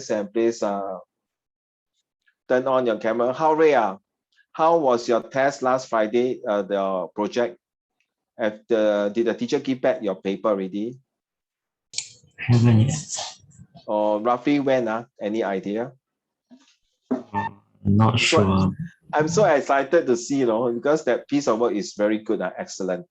and please turn on your camera. How was your test last Friday, the project? Did the teacher give back your paper already? Haven't yet. Or roughly when? Any idea? Not sure. I'm so excited to see, because that piece of work is very good, excellent.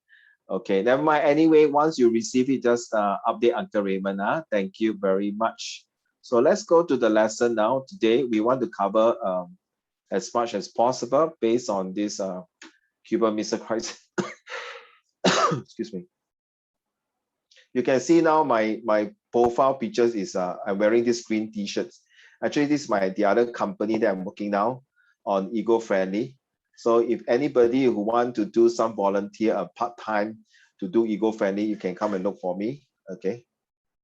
Okay, never mind. Anyway, once you receive it, just update Uncle Raymond. Thank you very much. So let's go to the lesson now. Today, we want to cover as much as possible based on this Cuban Missile Crisis. Excuse me. You can see now my profile pictures is I'm wearing this green t-shirts. Actually, this is the other company that I'm working now on eco-friendly. So if anybody who want to do some volunteer part-time to do eco-friendly, you can come and look for me. Okay.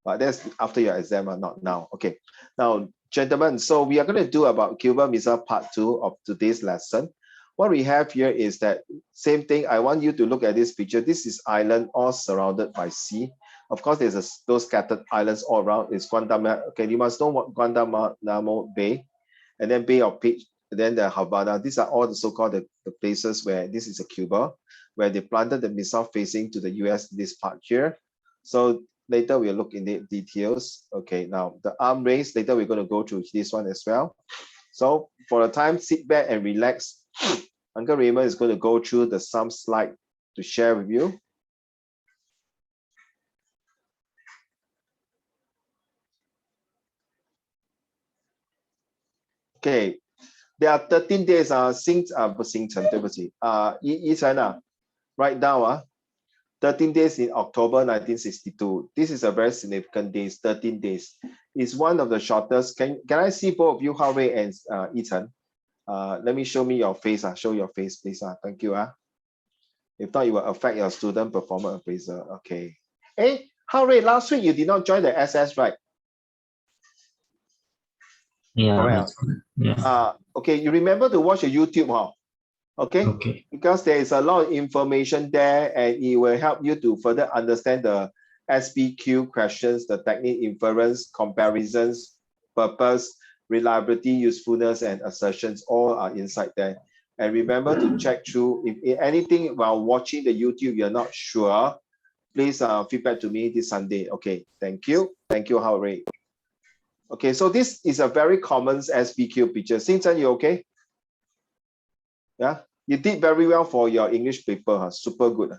But that's after your exam, not now. Okay. Now, gentlemen, so we are going to do about Cuban Missile Part 2 of today's lesson. What we have here is that same thing. I want you to look at this picture. This is island all surrounded by sea. Of course, there's those scattered islands all around. It's Guantanamo. Okay, you must know what Guantanamo Bay, and then Bay of Peach, and then the Havana. These are all the so-called the places where this is a Cuba, where they planted the missile facing to the US, this part here. So later we'll look in the details. Okay, now the arm race, later we're going to go through this one as well. So for the time, sit back and relax. Uncle Raymond is going to go through some slide to share with you. Okay, there are 13 days. Right now, 13 days in October 1962. This is a very significant day. 13 days. It's one of the shortest. Can I see both of you, Harvey and Ethan? Let me show me your face. Show your face, please. Thank you. If not, it will affect your student performance appraisal. Okay. Hey, Harvey, last week you did not join the SS, right? Yeah. Yeah. Okay, you remember to watch your YouTube, huh? Okay? Okay. Because there is a lot of information there and it will help you to further understand the SPQ questions, the technique, inference, comparisons, purpose, reliability, usefulness, and assertions all are inside there. And remember to check through if anything while watching the YouTube you're not sure, please feedback to me this Sunday. Okay, thank you. Thank you, Howard. Okay, so this is a very common SPQ picture. Xingchen, you okay? Yeah, you did very well for your English paper, super good.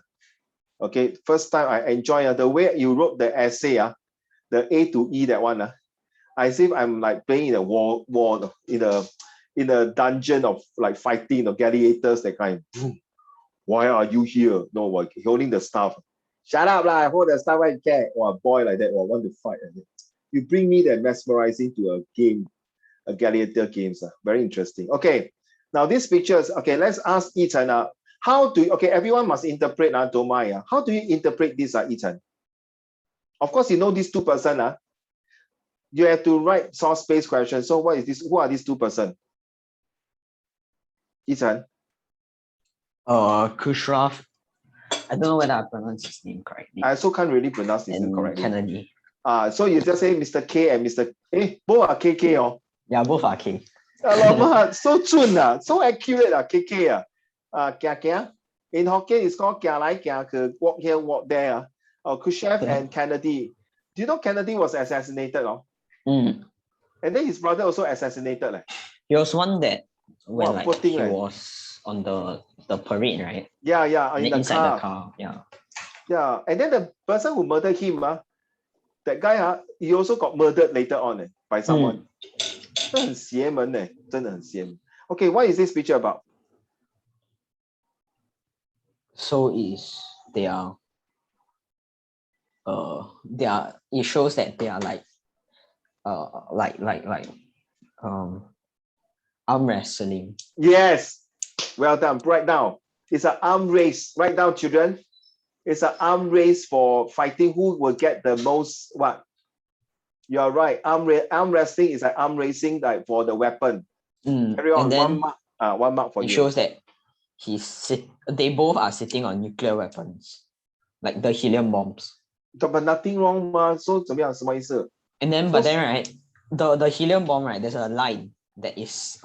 Okay, first time I enjoy the way you wrote the essay, the A to E, that one. As if I'm like playing in a war in a dungeon of like fighting the gladiators, that kind. Why are you here? No, like holding the staff. Shut up, lah! Hold the staff right there. Or a boy like that, or want to fight. You bring me that mesmerizing to a game, a gladiator games. Very interesting. Okay, now these pictures. Okay, let's ask Ethan. How do you, okay? Everyone must interpret. Don't mind. How do you interpret this, Ethan? Of course, you know these two person. You have to write source space question. So what is this? Who are these two person? Ethan. Khrushchev. I don't know whether I pronounced his name correctly. I also can't really pronounce his name correctly. Kennedy. So you just say Mr. K and Mr. Both are KK, oh. Yeah, both are K. So true, so accurate, KK. Kia. In Hokkien, it's called Kia Lai Kia, walk here, walk there. Khrushchev and Kennedy. Do you know Kennedy was assassinated? And then his brother also assassinated. He was one that when he was on the parade, right? Yeah, inside the car. Yeah, and then the person who murdered him, that guy, he also got murdered later on by someone. 很邪门真的很邪门. Okay, what is this picture about? So it shows that they are arm wrestling. Yes, well done. Write down. It's an arm race. Write down, children. It's an arm race for fighting who will get the most what? You are right. Arm wrestling is an arm racing like for the weapon. Carry on. And then one mark for you. It shows that they both are sitting on nuclear weapons, like the helium bombs. But nothing wrong, so 怎么样？什么意思？ And then, but then, right? the helium bomb, right? There's a line that is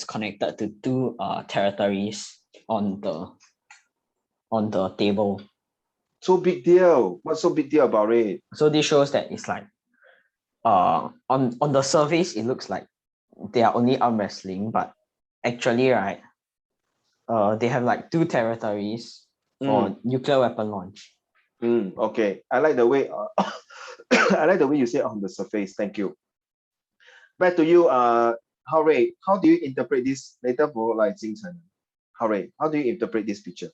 connected to two territories on the table. So big deal. What's so big deal about it? So this shows that it's like on the surface it looks like they are only arm wrestling, but actually, right, they have like two territories for nuclear weapon launch. Okay, I like the way I like the way you say on the surface. Thank you. Back to you, Howray. How do you interpret this later for like Jingchen? Howray, how do you interpret this picture?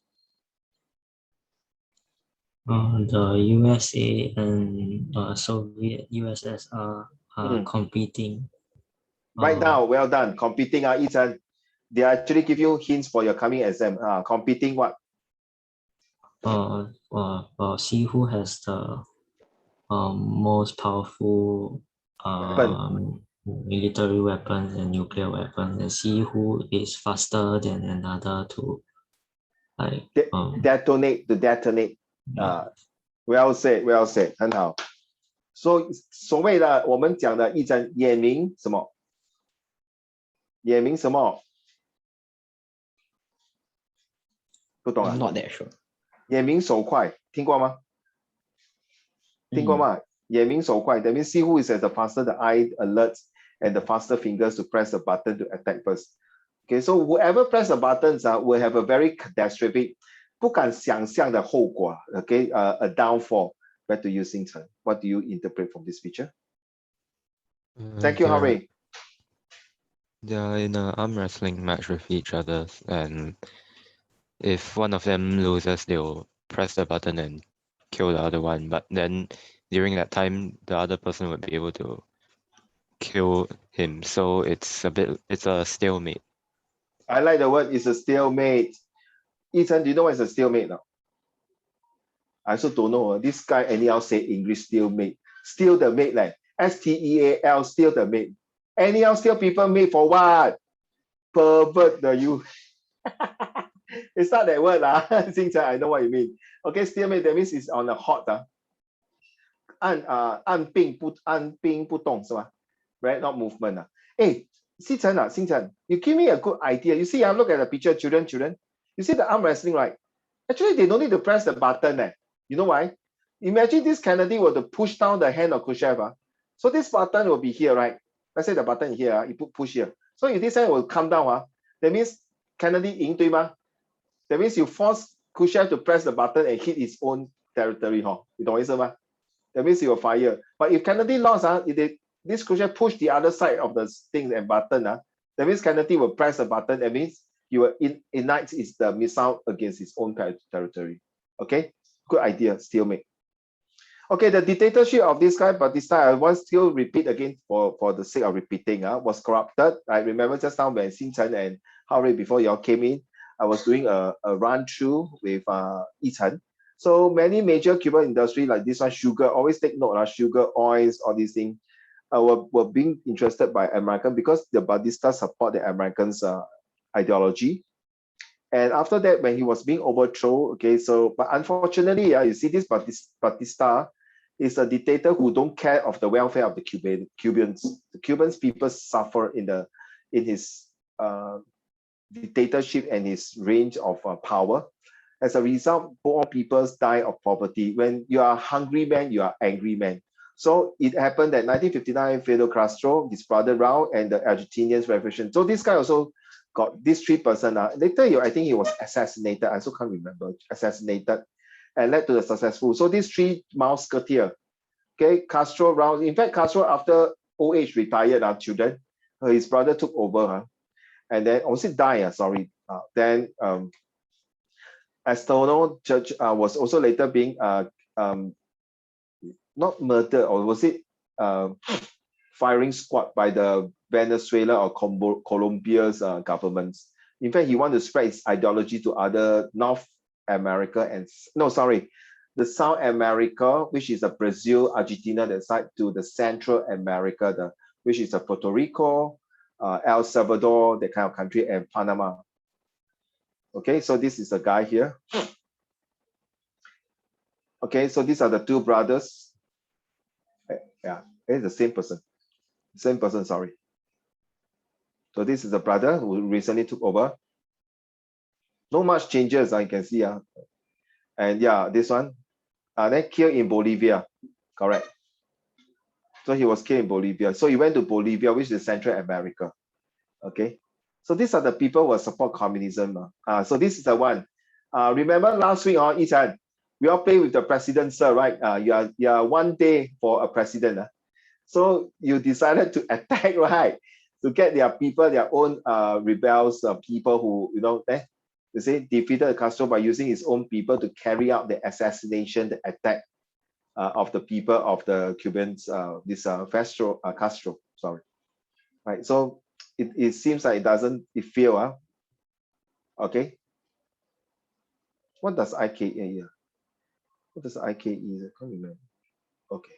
The USA and Soviet USSR are competing. Right now, well done. Competing, Yichen. They actually give you hints for your coming exam. Competing what? See who has the most powerful military weapons and nuclear weapons, and see who is faster than another to like detonate. Well said, well said， 很好。所谓的我们讲的一针眼明什么？眼明什么？不懂啊 I'm not that sure. 眼明手快，听过吗？听过吗？眼明手快 that means see who is the faster the eye alert and the faster fingers to press the button to attack first. Okay, so whoever press the buttons will have a very catastrophic 不敢想象的后果 okay, a downfall. Back to you, Xingchen. What do you interpret from this picture? Thank you, Harry. They are in an arm wrestling match with each other, and if one of them loses, they'll press the button and kill the other one. But then during that time, the other person would be able to kill him. So it's a stalemate. I like the word. It's a stalemate. Ethan, do you know what is a stalemate now? I also don't know. This guy anyhow say English stalemate. Steal the mate, like STEAL, steal the mate. Anyhow steal people mate for what? Pervert the you. It's not that word lah. I know what you mean. Okay, stalemate, that means it's on a hot. 按兵不动是吧? Right, not movement. Hey, Xingchen, you give me a good idea. You see, look at the picture, children. You see the arm wrestling, right? Actually, they don't need to press the button. You know why? Imagine this Kennedy were to push down the hand of Khrushchev. So this button will be here, right? Let's say the button here, you push here. So if this hand will come down, that means Kennedy 赢对吗? That means you force Khrushchev to press the button and hit his own territory. 你懂我意思吗? That means he will fire. But if Kennedy lost, if this Khrushchev push the other side of the thing and button, that means Kennedy will press the button. That means he will ignite the missile against his own territory. Okay, good idea, stalemate. Okay, the dictatorship of this guy, but this time I want to repeat again for the sake of repeating, was corrupted. I remember just now when Xingchen and Harry before y'all came in, I was doing a run through with Yichen. So many major Cuban industry like this one, sugar, always take note, sugar, oils, all these things, were being interested by American because the Batista support the Americans' ideology. And after that, when he was being overthrown, okay, so, but unfortunately, you see this Batista is a dictator who don't care of the welfare of the Cubans. The Cubans people suffer in his dictatorship and his range of power. As a result, poor people die of poverty. When you are a hungry man, you are angry man. So it happened that 1959, Fidel Castro, his brother Raul, and the Argentinian Revolution. So this guy also got these three person. Later, I think he was assassinated. I also can't remember. Assassinated and led to the successful. So these three musketeers, okay, Castro, Raul. In fact, Castro after old age retired, children, his brother took over, and then also died. Sorry. Then Astano Church was also later being not murdered, or was it firing squad by the Venezuela or Colombia's governments. In fact, he wanted to spread his ideology to other North America the South America, which is Brazil, Argentina, that side, to the Central America, which is Puerto Rico, El Salvador, that kind of country, and Panama. Okay, so this is a guy here. Okay, so these are the two brothers. Yeah, It's the same person. Same person, sorry. So this is the brother who recently took over. No much changes, I can see. And yeah, this one. Then killed in Bolivia. Correct. So he was killed in Bolivia. So he went to Bolivia, which is Central America. Okay. So these are the people who support communism. So this is the one. Remember last week, Ethan, we all play with the president, sir, right? You are 1 day for a president. So you decided to attack, right? To get their people, their own rebels, people who, they say defeated Castro by using his own people to carry out the assassination, the attack of the people of the Cubans, Castro, sorry. Right, so it seems like it failed. Okay. What does IKE here? What does IKE? I can't remember. Okay.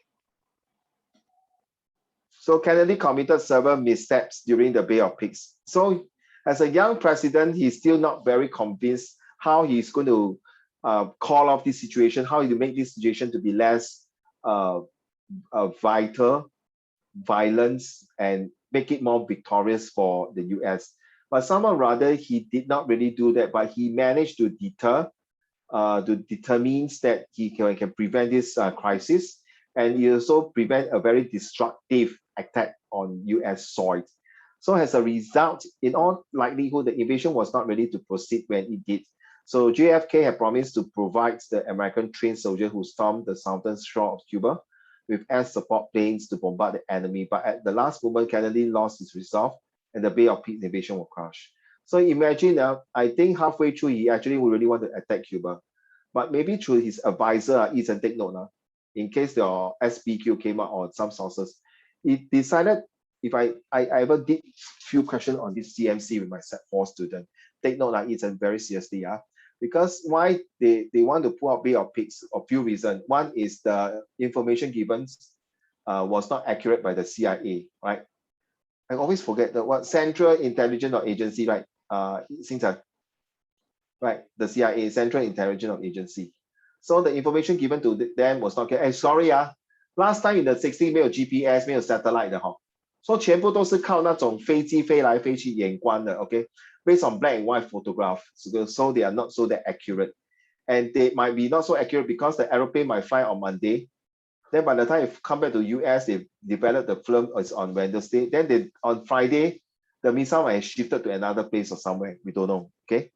So Kennedy committed several missteps during the Bay of Pigs. So as a young president, he's still not very convinced how he's going to call off this situation, how to make this situation to be less violence, and make it more victorious for the US. But somehow rather, he did not really do that, but he managed to determines that he can prevent this crisis, and he also prevent a very destructive attack on US soil. So as a result, in all likelihood, the invasion was not ready to proceed when it did. So JFK had promised to provide the American trained soldier who stormed the southern shore of Cuba with air support planes to bombard the enemy. But at the last moment, Kennedy lost his resolve and the Bay of Pigs invasion will crash. So imagine, I think halfway through, he actually would really want to attack Cuba. But maybe through his advisor, Ethan, take note, in case your SPQ came out on some sources, he decided, if I ever did few questions on this CMC with my Set 4 student, take note, Ethan, very seriously, because why they want to pull out Bay of Pigs, a few reasons. One is the information given was not accurate by the CIA, right? I always forget what Central Intelligence Agency, right? Right, the CIA, Central Intelligence Agency. So the information given to them was not clear. Sorry, last time in the 60s 没有 GPS 没有 satellite 的所以全部都是靠那种飞机飞来飞去眼观的 okay? Based on black and white photograph, so they are not so that accurate. And they might be not so accurate because the aeroplane might fly on Monday. Then by the time it come back to US, they developed the film is on Wednesday. Then on Friday, the missile might have shifted to another place or somewhere. We don't know, okay?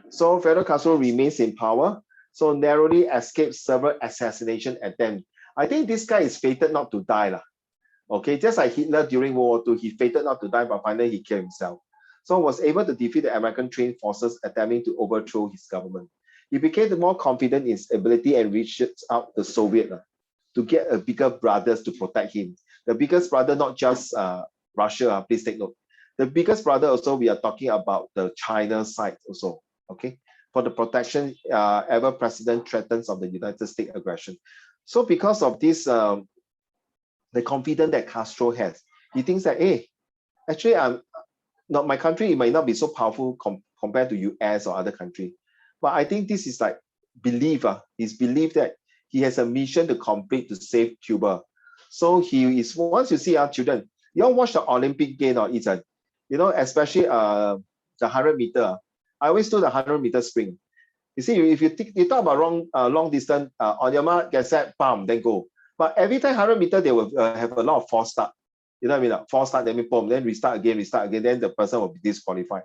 So Fidel Castro remains in power, so narrowly escaped several assassination attempts. I think this guy is fated not to die. Okay, just like Hitler during World War II, he fated not to die, but finally he killed himself. So was able to defeat the American trained forces attempting to overthrow his government. He became more confident in his ability and reached out the Soviet to get a bigger brothers to protect him. The biggest brother, not just Russia, please take note. The biggest brother also, we are talking about the China side also. Okay, for the protection ever president threatens of the United States aggression. So because of this, the confidence that Castro has, he thinks that, hey, actually, not my country, it might not be so powerful compared to US or other country, but I think this is like belief. His belief that he has a mission to complete to save Cuba. So he is, once you see our children, you all watch the Olympic game or Ethan, especially the 100 meter. I always do the 100-meter sprint. You see, if you talk about long distance, on your mark, get set, bam, then go. But every time 100 meter, they will have a lot of false start. You know what I mean? False start, then boom, then restart again, then the person will be disqualified.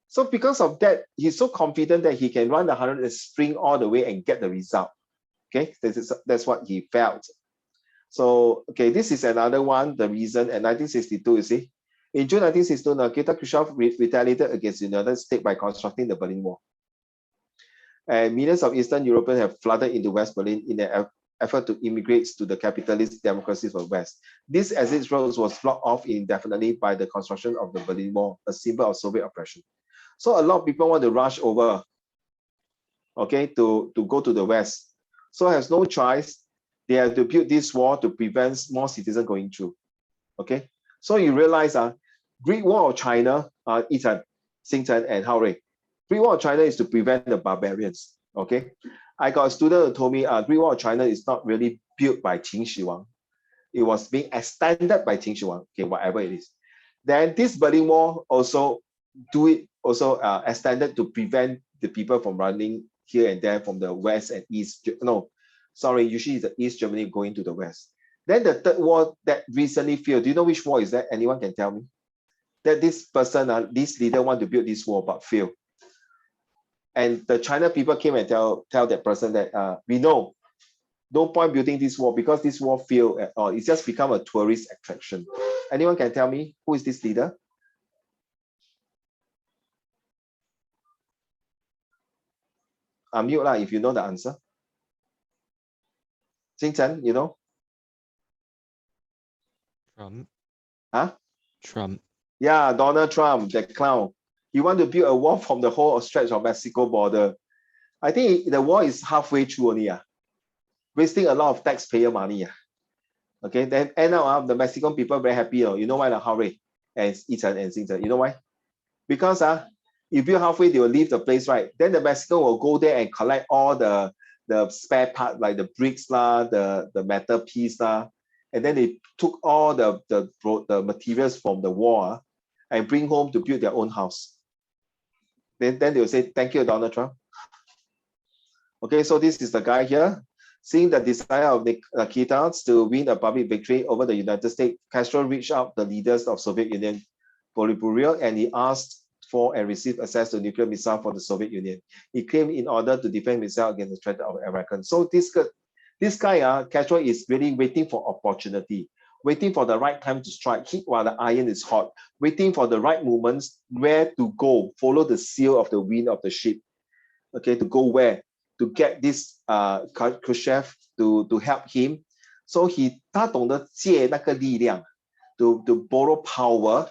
So because of that, he's so confident that he can run the 100 and sprint all the way and get the result. Okay, that's what he felt. So, okay, this is another one, the reason, in 1962, you see. In June 1962, Nikita Khrushchev retaliated against the United States by constructing the Berlin Wall. And millions of Eastern Europeans have flooded into West Berlin in an effort to immigrate to the capitalist democracies of West. This exit road was blocked off indefinitely by the construction of the Berlin Wall, a symbol of Soviet oppression. So a lot of people want to rush over, okay, to go to the West. So has no choice. They have to build this wall to prevent more citizens going through, okay? So you realize, Great Wall of China, Ethan, Xingchen, and Haorui. Great Wall of China is to prevent the barbarians. Okay, I got a student who told me Great Wall of China is not really built by Qin Shi Huang. It was being extended by Qin Shi Huang, okay, whatever it is. Then this Berlin Wall also extended to prevent the people from running here and there from the west and east. No, sorry, usually it's the East Germany going to the west. Then the third wall that recently failed. Do you know which wall is that? Anyone can tell me? That this person, this leader want to build this wall but failed. And the China people came and tell that person that we know, no point building this wall because this wall failed at all. It's just become a tourist attraction. Anyone can tell me who is this leader? Unmute lah if you know the answer. Xing Chen, you know? Trump. Huh? Trump. Yeah, Donald Trump, that clown. He want to build a wall from the whole stretch of Mexico border. I think the wall is halfway through only. Wasting a lot of taxpayer money. Okay, then end up the Mexican people very happy. You know why? Howrei and Yichen and Xing Chen. You know why? Because you build halfway, they will leave the place, right? Then the Mexican will go there and collect all the spare part, like the bricks, the metal piece, and then they took all the materials from the wall and bring home to build their own house. Then they will say, thank you, Donald Trump. Okay, so this is the guy here. Seeing the desire of Nikita to win a public victory over the United States, Castro reached out the leaders of Soviet Union Politburo and he asked for and received access to nuclear missile for the Soviet Union. He claimed in order to defend himself against the threat of Americans. So this guy, Castro, is really waiting for opportunity, waiting for the right time to strike, hit while the iron is hot, waiting for the right moments where to go, follow the seal of the wind of the ship. Okay, to go where? To get this Khrushchev to help him. So他懂得借那个力量 to borrow power.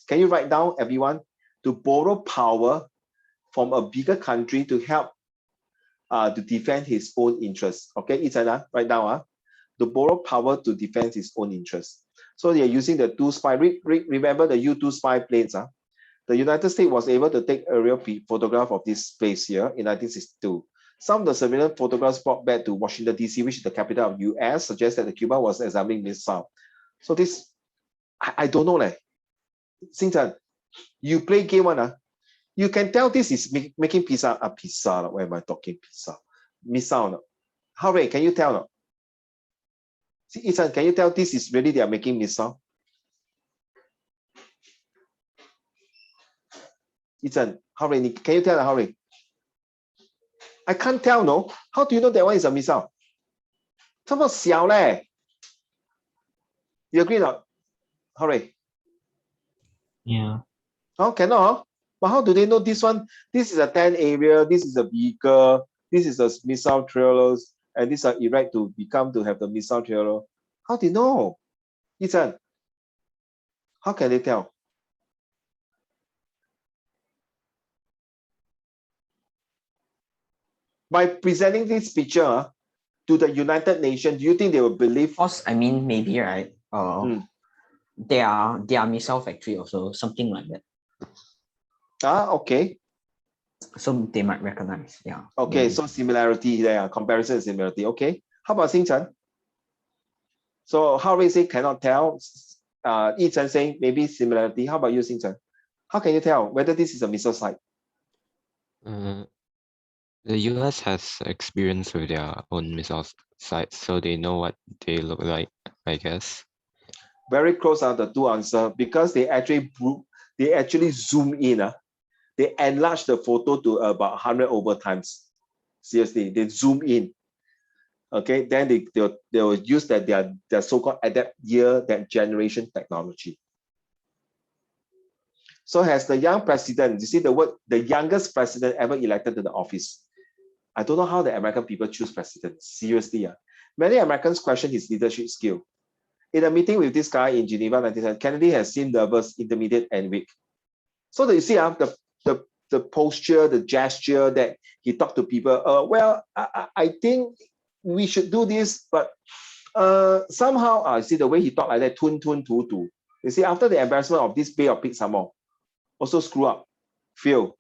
Can you write down, everyone? To borrow power from a bigger country to help to defend his own interests. Okay, Yichen, write down. To borrow power to defend his own interests. So they are using the two spy. Remember the U-2 spy planes. The United States was able to take aerial photograph of this place here in 1962. Some of the surveillance photographs brought back to Washington, D.C., which is the capital of US, suggest that the Cuba was examining missile. So this, I don't know. Xing Chen, you play game one. You can tell this is making pizza. Pizza. Why am I talking pizza? Missile. Howrei, can you tell? Yichen, can you tell this is really they are making missile? Yichen, Howrei, can you tell Howrei? I can't tell, no. How do you know that one is a missile? 这么小嘞. You agree not? Howrei? Yeah. Oh, cannot. But how do they know this one? This is a 10 area. This is a vehicle. This is a missile trailers, and these are erect to have the missile trailer. How do you know? Yichen, how can they tell? By presenting this picture to the United Nations, do you think they will believe? Because I mean, maybe right. They are missile factory also, something like that. Okay. So they might recognize. Yeah. Okay, maybe. so similarity there, comparison and similarity. Okay. How about Xing Chen? So Howrei say cannot tell. Yichen saying maybe similarity. How about you, Xing Chen? How can you tell whether this is a missile site? The US has experience with their own missile sites, so they know what they look like, I guess. Very close are the two answers because they actually zoom in. They enlarge the photo to about 100 over times. Seriously, they zoom in. Okay, then they will use their so-called adapt year, that generation technology. So has the young president, you see the word, the youngest president ever elected to the office. I don't know how the American people choose president. Seriously. Many Americans question his leadership skill. In a meeting with this guy in Geneva, 1910, Kennedy has seemed nervous, intermediate, and weak. So you see the posture, the gesture that he talked to people. Well, I think we should do this, but somehow, you see the way he talked like that, tun, tu. You see, after the embarrassment of this Bay of Pigs some more, also screw up, fail.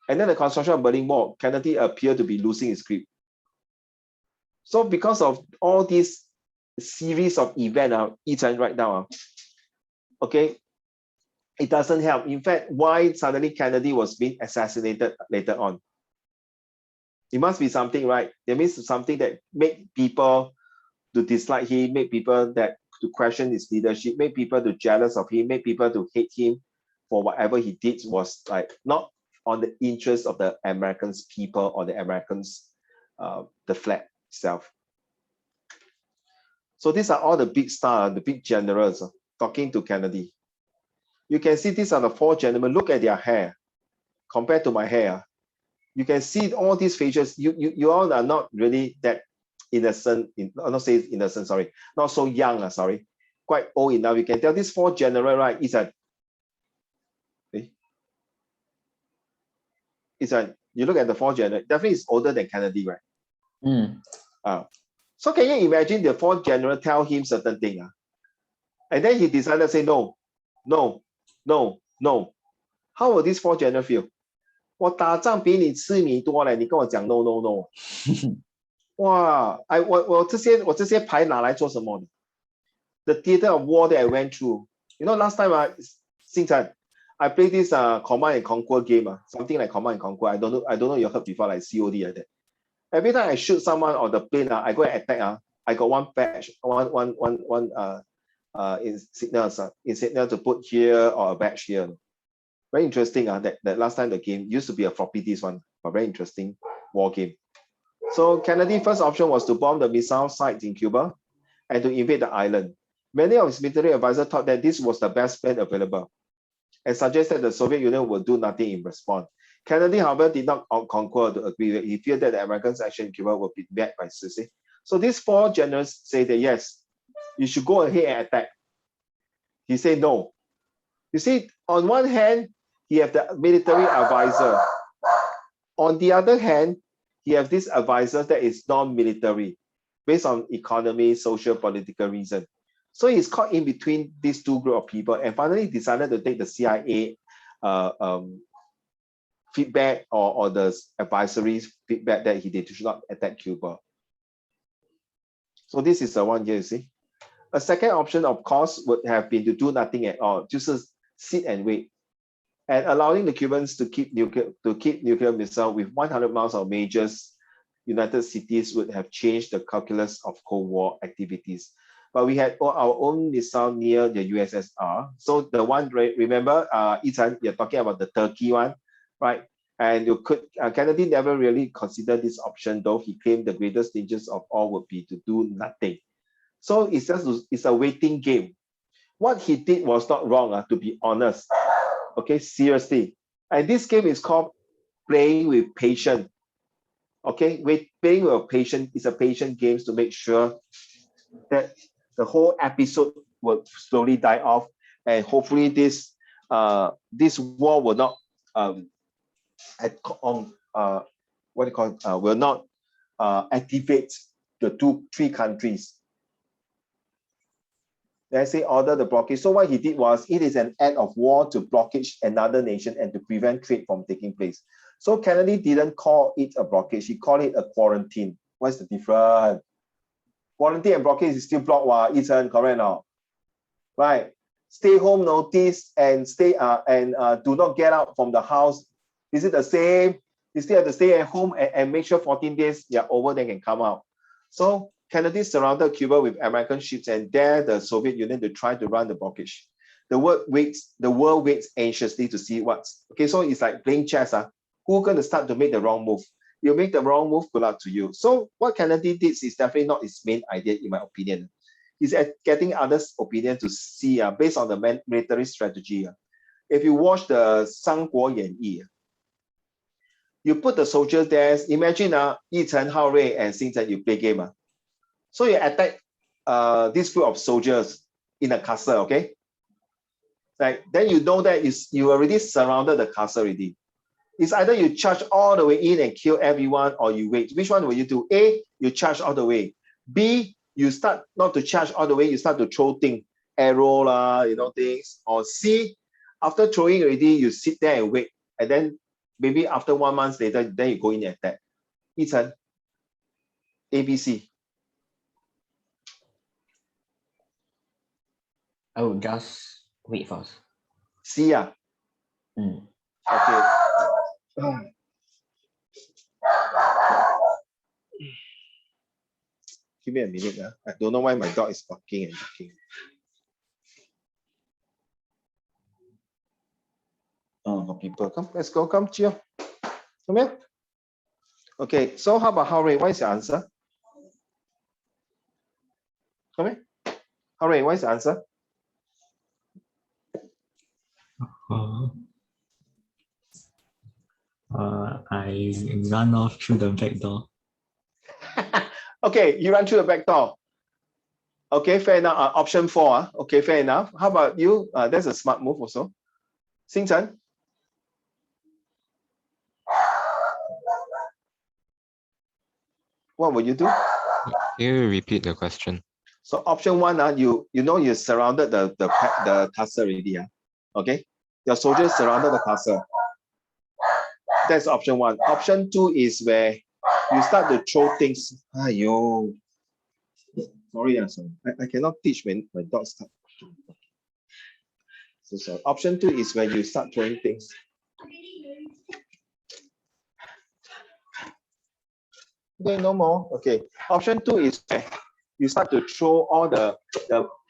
And then the construction of Berlin Wall, Kennedy appeared to be losing his grip. So because of all these series of events, right now, okay, it doesn't help. In fact, why suddenly Kennedy was being assassinated later on? It must be something, right? There means something that make people to dislike him, make people that to question his leadership, make people to jealous of him, make people to hate him for whatever he did was like not on the interest of the Americans people or the Americans, the flag itself. So these are all the big stars, the big generals talking to Kennedy. You can see these are the 4 gentlemen. Look at their hair compared to my hair. You can see all these features. You all are not really that innocent, not say innocent, sorry, not so young, sorry, quite old enough. You can tell these 4 generals, right? It's you look at the 4 generals, definitely is older than Kennedy, right? So can you imagine the 4 generals tell him certain thing, and then he decided to say no, no, no, no. How will these 4 generals feel? 我打仗比你吃米多嘞，你跟我讲 no no no。哇，我这些牌拿来做什么的 ？The theater of war that I went through. You know, last time, Xingchan, I played this Command and Conquer game, something like Command and Conquer. I don't know you heard before, like COD like that. Every time I shoot someone on the plane, I go and attack. I got one badge, one in signal to put here or a badge here. Very interesting. That last time the game used to be a floppy disk one, but very interesting war game. So Kennedy's first option was to bomb the missile sites in Cuba and to invade the island. Many of his military advisors thought that this was the best plan available and suggested the Soviet Union would do nothing in response. Kennedy, however, did not concur to agree. He feared that the Americans' action in Cuba would be met by Sicily. So these 4 generals say that yes, you should go ahead and attack. He said no. You see, on one hand, he have the military advisor. On the other hand, he have this advisor that is non-military, based on economy, social, political reason. So he's caught in between these 2 groups of people and finally decided to take the CIA feedback or the advisory feedback that he did should not attack Cuba. So this is the one here, you see. A second option, of course, would have been to do nothing at all, just sit and wait, and allowing the Cubans to keep nuclear missile with 100 miles of major United cities would have changed the calculus of Cold War activities. But we had our own missile near the USSR. So the one, remember, Ethan, you're talking about the Turkey one, right? And you could, Kennedy never really considered this option, though he claimed the greatest dangers of all would be to do nothing. So it's a waiting game. What he did was not wrong, to be honest. Okay, seriously. And this game is called playing with patience. Okay, playing with patience is a patient game to make sure that the whole episode will slowly die off, and hopefully this war will not will not activate the 3 countries. Let's say order the blockage. So what he did was, it is an act of war to blockage another nation and to prevent trade from taking place. So Kennedy didn't call it a blockage, he called it a quarantine. What's the difference? Quarantine and blockage is still blocked, Ethan, correct now? Right. Stay home notice and do not get out from the house. Is it the same? You still have to stay at home and make sure 14 days you're over, then can come out. So Kennedy surrounded Cuba with American ships and dared the Soviet Union to try to run the blockage. The world waits anxiously to see what's okay. So it's like playing chess. Who's going to start to make the wrong move? You make the wrong move, good luck to you. So what Kennedy did is definitely not his main idea, in my opinion. He's getting others' opinion to see based on the military strategy. If you watch the 三国演义, you put the soldiers there. Imagine Yi Chen, Hao Rui, and Xing Chen, you play game. So you attack this group of soldiers in a castle, okay? Like, then you know that you already surrounded the castle already. It's either you charge all the way in and kill everyone, or you wait. Which one will you do? A, you charge all the way. B, you start not to charge all the way, you start to throw things, arrow things. Or C, after throwing already, you sit there and wait. And then maybe after 1 month later, then you go in and attack. Ethan, ABC. I will just wait first. C ah. Okay. Give me a minute. I don't know why my dog is barking and barking. Oh, people, come, let's go, come, Gio. Come here. Okay, so how about Howray? What is your answer? Come here. Howray, what is the answer? I run off through the back door. Okay, you run through the back door. Okay, fair enough. Option 4. Okay, fair enough. How about you? That's a smart move also. Xing Chen? What will you do? Can you repeat the question? So option 1, you know you surrounded the castle already. Okay, your soldiers surrounded the castle. That's option 1. Option 2 is where you start to throw things. Ayo. Sorry, sorry. I cannot teach when my dog start. So sorry. Option 2 is where you start throwing things. Okay, no more. Okay. Option 2 is where you start to throw all the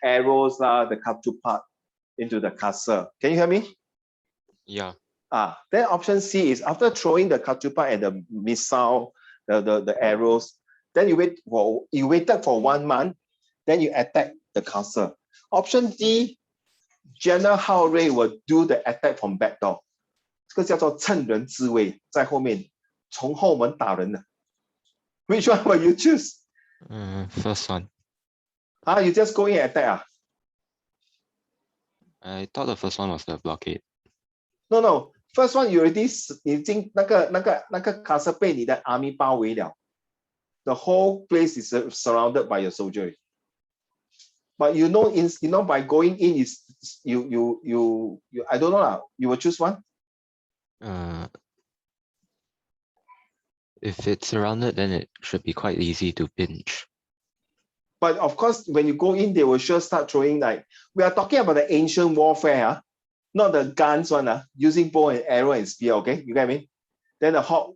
arrows, the katupart into the castle. Can you hear me? Yeah. Then option C is after throwing the katupart and the missile, the arrows, then you waited for 1 month, then you attack the castle. Option D, General Howray will do the attack from back door. 这个叫做趁人之危，在后面从后门打人的。Which one will you choose? First one. You just go in and attack. I thought the first one was the blockade. No. First one you already 已经那个 castle 被你的 army 包围了。The whole place is surrounded by your soldiers. But you know by going in is you I don't know lah. You will choose one. If it's surrounded, then it should be quite easy to pinch. But of course, when you go in, they will sure start throwing we are talking about the ancient warfare, not the guns one, using bow and arrow and spear. Okay, you get me? Then the hot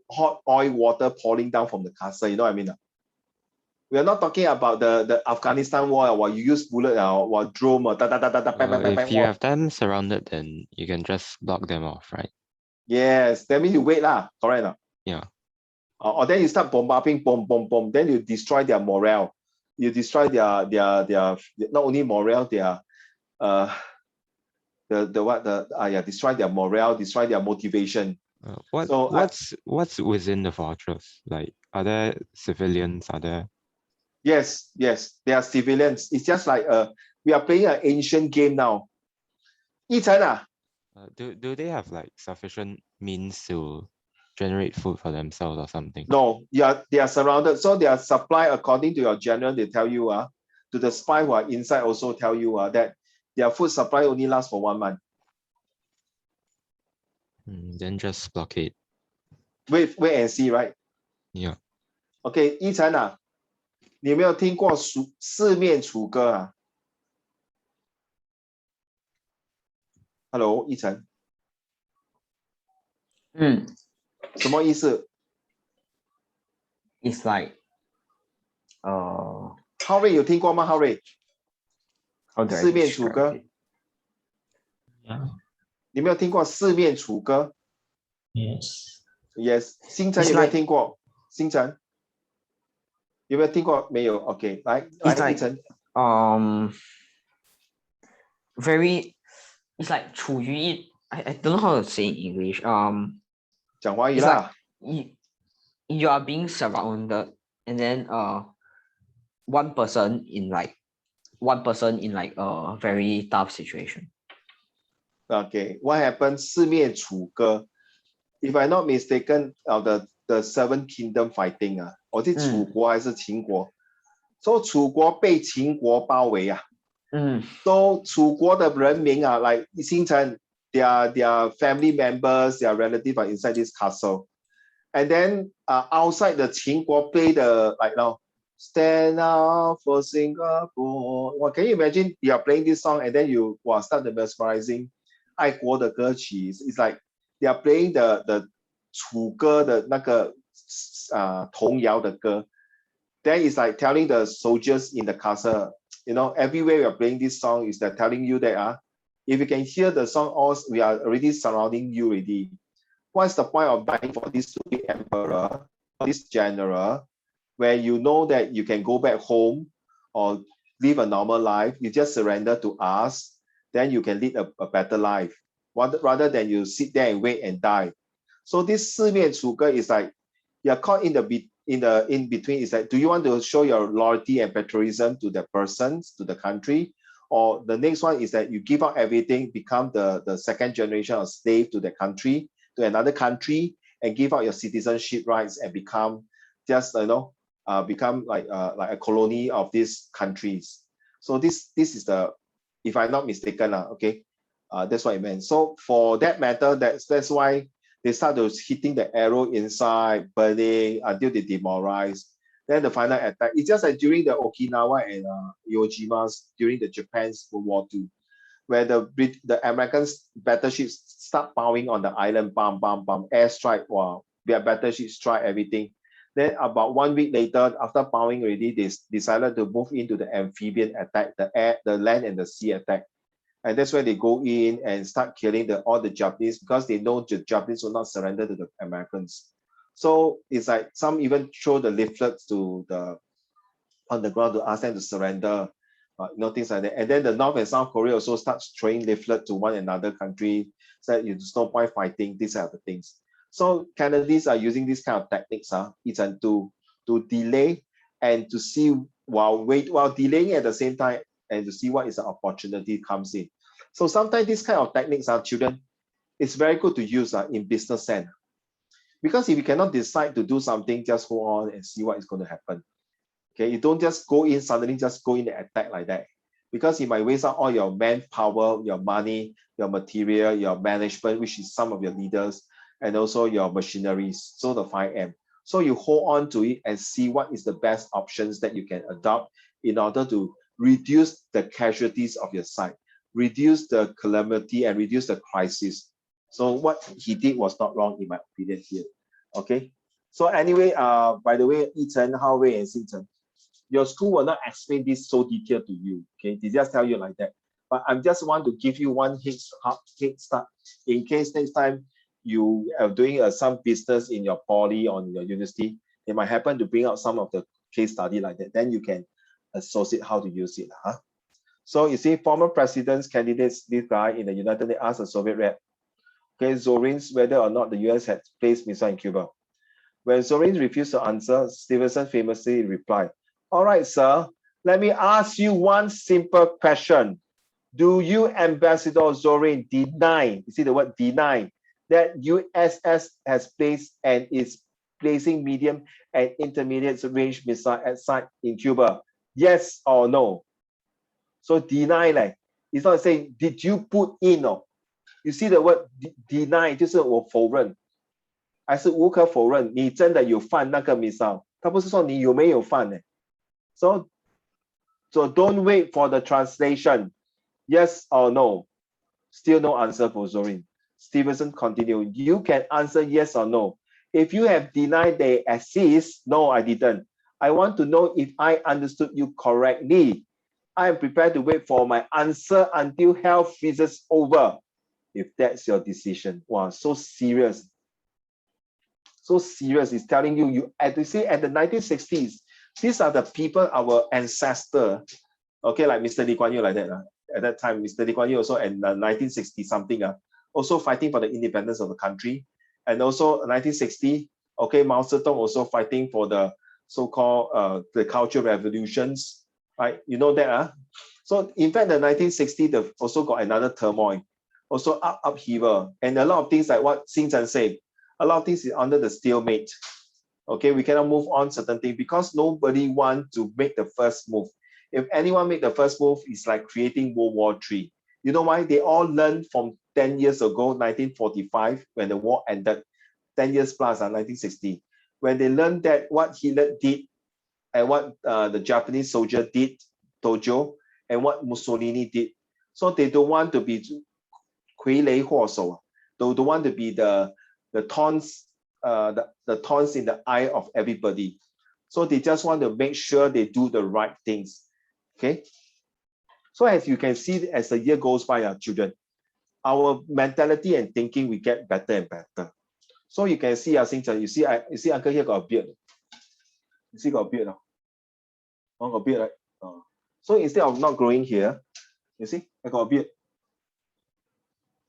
oil water pouring down from the castle. You know what I mean? We are not talking about the Afghanistan war where you use bullet or drone or If you have them surrounded, then you can just block them off, right? Yes, that means you wait lah. Correct. Yeah. Or then you start bombing, bomb. Then you destroy their morale. You destroy their not only morale, their destroy their morale, destroy their motivation. What's within the fortress? Like, are there civilians? Are there? Yes, they are civilians. It's just like we are playing an ancient game now. Yichen, do they have like sufficient means to generate food for themselves or something? No, they are surrounded. So their supply, according to your general, they tell you to the spy who are inside also tell you that their food supply only lasts for 1 month. Then just blockade. Wait and see, right? Yeah. Okay, 依晨你有没有听过四面楚歌？Hello， 依晨。什么意思 It's like Howray 有听过吗 Howray 四面楚歌 你没有听过四面楚歌 Yes 星辰有没有听过星辰有没有听过没有 OK 来星辰 very it's like 处于一 I don't know how to say in English 讲华语啦 you are being surrounded and then one person in like a very tough situation. Okay, what happened 四面楚歌 If I'm not mistaken the Seven Kingdom fighting 我记得楚国还是秦国 So 楚国被秦国包围So 楚国的人民like 星辰 their family members, their relatives are inside this castle. And then outside the 秦国 play the Stand up for Singapore. Well, can you imagine you are playing this song and then you start the mesmerizing 爱国的歌曲. It's like they are playing the 楚歌的那个童谣的歌. Then it's like telling the soldiers in the castle, you know, everywhere we are playing this song is that telling you that if you can hear the song, we are already surrounding you already. What's the point of dying for this stupid emperor, this general, where you know that you can go back home or live a normal life? You just surrender to us, then you can lead a better life, rather than you sit there and wait and die. So this 四面楚歌 is like you're caught in between. Is like, do you want to show your loyalty and patriotism to the persons, to the country? Or the next one is that you give up everything, become the second generation of slave to the country, to another country, and give up your citizenship rights and become just, become like a colony of these countries. So this is the, if I'm not mistaken, okay, that's what I meant. So for that matter, that's why they start to hitting the arrow inside, burning until they demoralize. Then the final attack. It's just like during the Okinawa and Iwo Jima's during the Japan's World War II, where the Americans battleships start bowing on the island, bam, bam, bam, airstrike. Wow, their battleships strike everything. Then about 1 week later, after bowing already, they decided to move into the amphibian attack, the land and the sea attack. And that's where they go in and start killing all the Japanese, because they know the Japanese will not surrender to the Americans. So it's like some even throw the leaflets on the ground to ask them to surrender, things like that. And then the North and South Korea also starts throwing leaflets to one another country, so there's no point fighting, these are the things. So Canadians are using these kind of techniques, it's to delay and to see while delaying at the same time, and to see what is the opportunity comes in. So sometimes this kind of techniques, children, it's very good to use in business sense. Because if you cannot decide to do something, just hold on and see what is going to happen. Okay, you don't just go in, suddenly just go in and attack like that. Because you might waste out all your manpower, your money, your material, your management, which is some of your leaders, and also your machineries, so the 5M. So you hold on to it and see what is the best options that you can adopt in order to reduce the casualties of your side, reduce the calamity, and reduce the crisis. So what he did was not wrong in my opinion here. Okay. So anyway, by the way, Yichen, Hao Wei, and Xingchen, your school will not explain this so detailed to you. Okay, they just tell you like that. But I just want to give you one head start in case next time you are doing some business in your poly or in your university, they might happen to bring out some of the case study like that. Then you can associate how to use it. So you see, former presidents, candidates, this guy in the United States asked the Soviet rep, okay, Zorins, whether or not the US had placed missile in Cuba. When Zorins refused to answer, Stevenson famously replied, all right, sir, let me ask you one simple question. Do you, Ambassador Zorin, deny, you see the word deny, that USS has placed and is placing medium and intermediate range missile at site in Cuba? Yes or no? So deny, like, it's not saying, did you put in? Or you see the word deny, 就是我否认，还是无可否认，你真的有放那个 missile， 它不是说你有没有放呢。So don't wait for the translation. Yes or no? Still no answer for Zorin. Stevenson continued, you can answer yes or no. If you have denied they exist, no, I didn't. I want to know if I understood you correctly. I am prepared to wait for my answer until hell freezes over. If that's your decision. Wow, so serious. So serious. It's telling you at the 1960s, these are the people, our ancestor. Okay, like Mr. Lee Kuan Yew like that. At that time, Mr. Lee Kuan Yew also in 1960 something, also fighting for the independence of the country. And also 1960, okay, Mao Zedong also fighting for the so-called the cultural revolutions, right? You know that, So in fact, the 1960, they've also got another turmoil, also upheaval, and a lot of things like what Xing Chen said, a lot of things is under the stalemate. Okay, we cannot move on certain things because nobody wants to make the first move. If anyone make the first move, it's like creating World War III. You know why? They all learned from 10 years ago, 1945, when the war ended, 10 years plus, 1960. When they learned that what Hitler did and what the Japanese soldier did, Tojo, and what Mussolini did. So they don't want to be 傀儡祸首. They don't want to be the thorns in the eye of everybody. So they just want to make sure they do the right things. Okay. So as you can see, as the year goes by, our children, our mentality and thinking we get better and better. So you can see, you see Uncle here got a beard. You see got a beard. Oh, got a beard, right? Oh. So instead of not growing here, you see, I got a beard.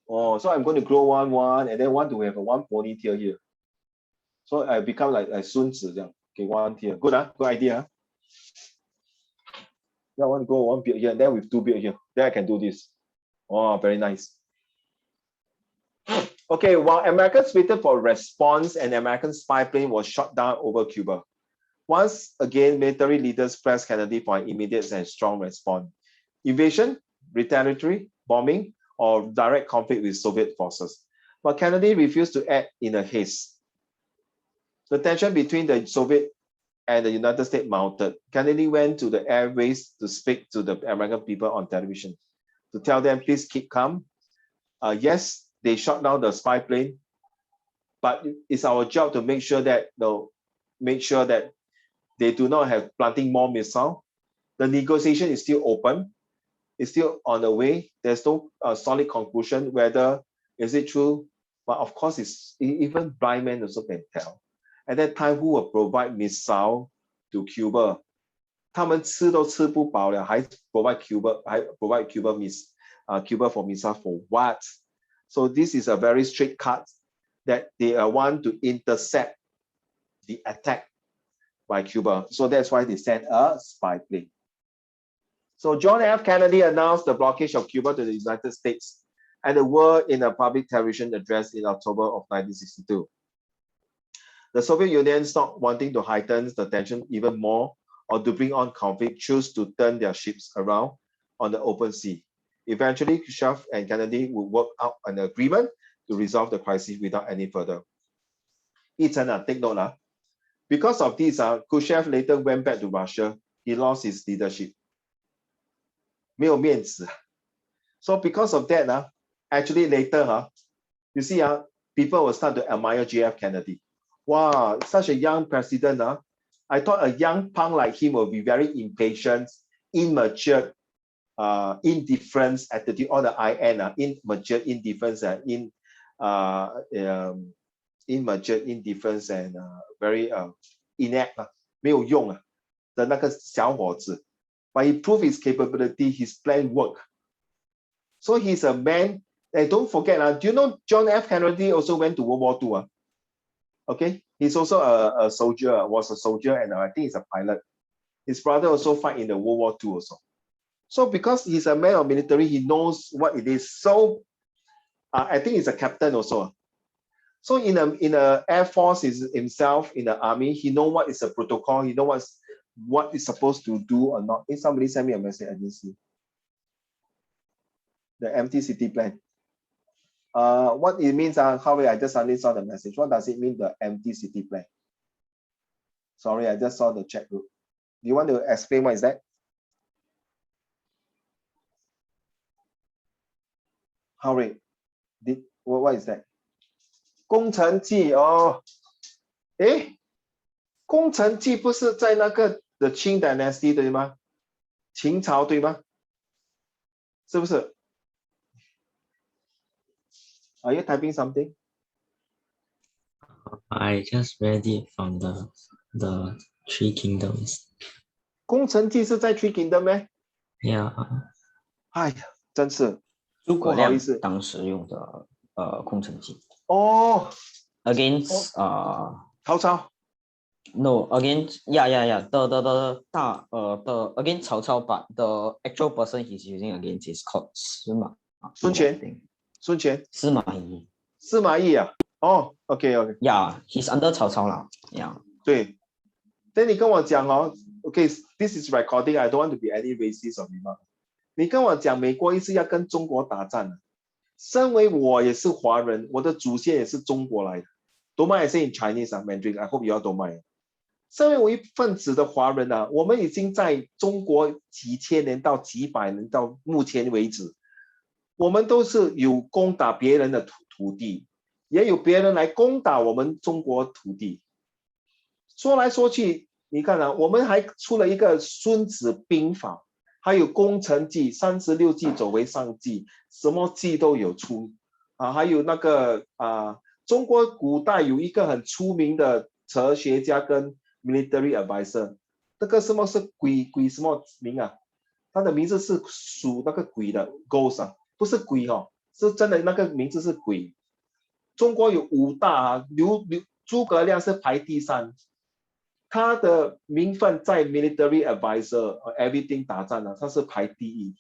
Oh, so I'm going to grow one, and then want to have a one ponytail here. So I become like Sun Tzu. Okay, one here. Good, huh? Good idea. Huh? Yeah, I want to grow one beard here, and then with two beard here. Then I can do this. Oh, very nice. Okay, while Americans waited for a response, an American spy plane was shot down over Cuba. Once again, military leaders pressed Kennedy for an immediate and strong response. Invasion, retaliatory, bombing, or direct conflict with Soviet forces. But Kennedy refused to act in a haste. The tension between the Soviet and the United States mounted. Kennedy went to the airways to speak to the American people on television, to tell them, please keep calm. Yes, they shot down the spy plane, but it's our job to make sure that they do not have planting more missiles. The negotiation is still open. It's still on the way. There's no solid conclusion whether is it true. But of course, it's even blind men also can tell. At that time, who will provide missile to Cuba? 他们吃都吃不饱了，还 provide Cuba for missile for what? So this is a very strict cut that they want to intercept the attack by Cuba. So that's why they sent a spy plane. So John F. Kennedy announced the blockage of Cuba to the United States and the world in a public television address in October of 1962. The Soviet Union stopped wanting to heighten the tension even more or to bring on conflict, chose to turn their ships around on the open sea. Eventually, Khrushchev and Kennedy would work out an agreement to resolve the crisis without any further. Take note. Because of this, Khrushchev later went back to Russia. He lost his leadership. 没有面子. So because of that, actually later, you see, people will start to admire JF Kennedy. Wow, such a young president. I thought a young punk like him will be very impatient, immature, indifference attitude, or the IN, immature, indifference, immature, indifference, and very inept, 没有用的那个小伙子. But he proved his capability, his plan worked. So he's a man, and don't forget, do you know John F. Kennedy also went to World War II? Okay, he's also a soldier, was a soldier, and I think he's a pilot. His brother also fought in the World War II also. So because he's a man of military, he knows what it is. So I think he's a captain also. So in a Air Force himself, in the army, he knows what is the protocol, he knows what is supposed to do or not. If somebody sent me a message, I didn't see. The empty city plan. What it means, Howie, I just suddenly saw the message. What does it mean, the empty city plan? Sorry, I just saw the chat group. Do you want to explain what is that? Howie, what is that? 工程记哦，诶，工程记不是在那个 The Qing Dynasty 对吗？秦朝对吗？是不是？ Are you typing something? I just read it from the Three Kingdoms. 工程记是在 Three Kingdom 咩？ Yeah. 哎呀，真是诸葛亮不好意思。当时用的空城计。哦 ，against曹操。No, against the against 曹操, but the actual person he's using against is called 司马懿. 孙权。司马懿。司马懿啊。哦 ，OK。Yeah, he's under 曹操啦。Yeah. 对。但你跟我讲哦 ，OK, this is recording. I don't want to be any racist or remark. 你跟我讲美国一直要跟中国打仗，身为我也是华人，我的祖先也是中国来的。Don't mind I say in Chinese, Mandarin. I hope you all don't mind. 社会为分子的华人啊，我们已经在中国几千年到几百年到目前为止，我们都是有攻打别人的土地，也有别人来攻打我们中国土地。说来说去，你看啊，我们还出了一个《孙子兵法》，还有《攻城计》，36计走为上计，什么计都有出啊。还有那个中国古代有一个很出名的哲学家跟 military advisor， 那个什么是鬼什么名啊？他的名字是属那个鬼的 ghost 啊，不是鬼哦，是真的那个名字是鬼。中国有5大啊，诸葛亮是排第3。他的名分在 military advisor everything 打仗啊，他是排第1，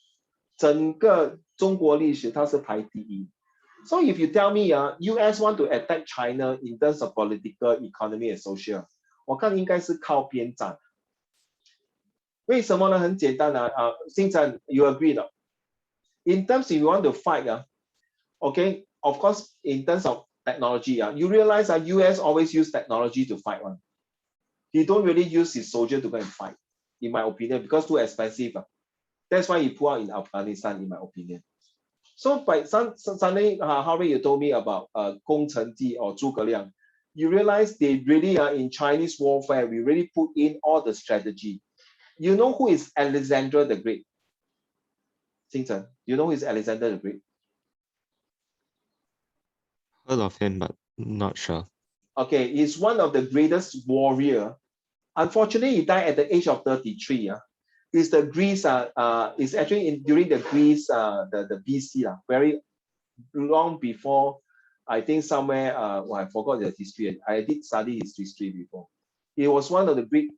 整个中国历史他是排第1。So if you tell me US want to attack China in terms of political, economy and social， 我看应该是靠边站。为什么呢？很简单星辰 you agree 的。In terms if you want to fight okay, of course in terms of technology you realize US always use technology to fight one. He don't really use his soldier to go and fight, in my opinion, because too expensive. That's why he pull out in Afghanistan, in my opinion. So by suddenly, Harvey, you told me about Gong Chengji or Zhuge Liang. You realize they really are in Chinese warfare. We really put in all the strategy. You know who is Alexander the Great? Xingchen, you know who is Alexander the Great? Heard of him, but not sure. Okay, he's one of the greatest warrior. Unfortunately, he died at the age of 33. Is the Greece is actually during the Greece the BC very long before. I think somewhere I forgot the history. I did study his history before. He was one of the Greek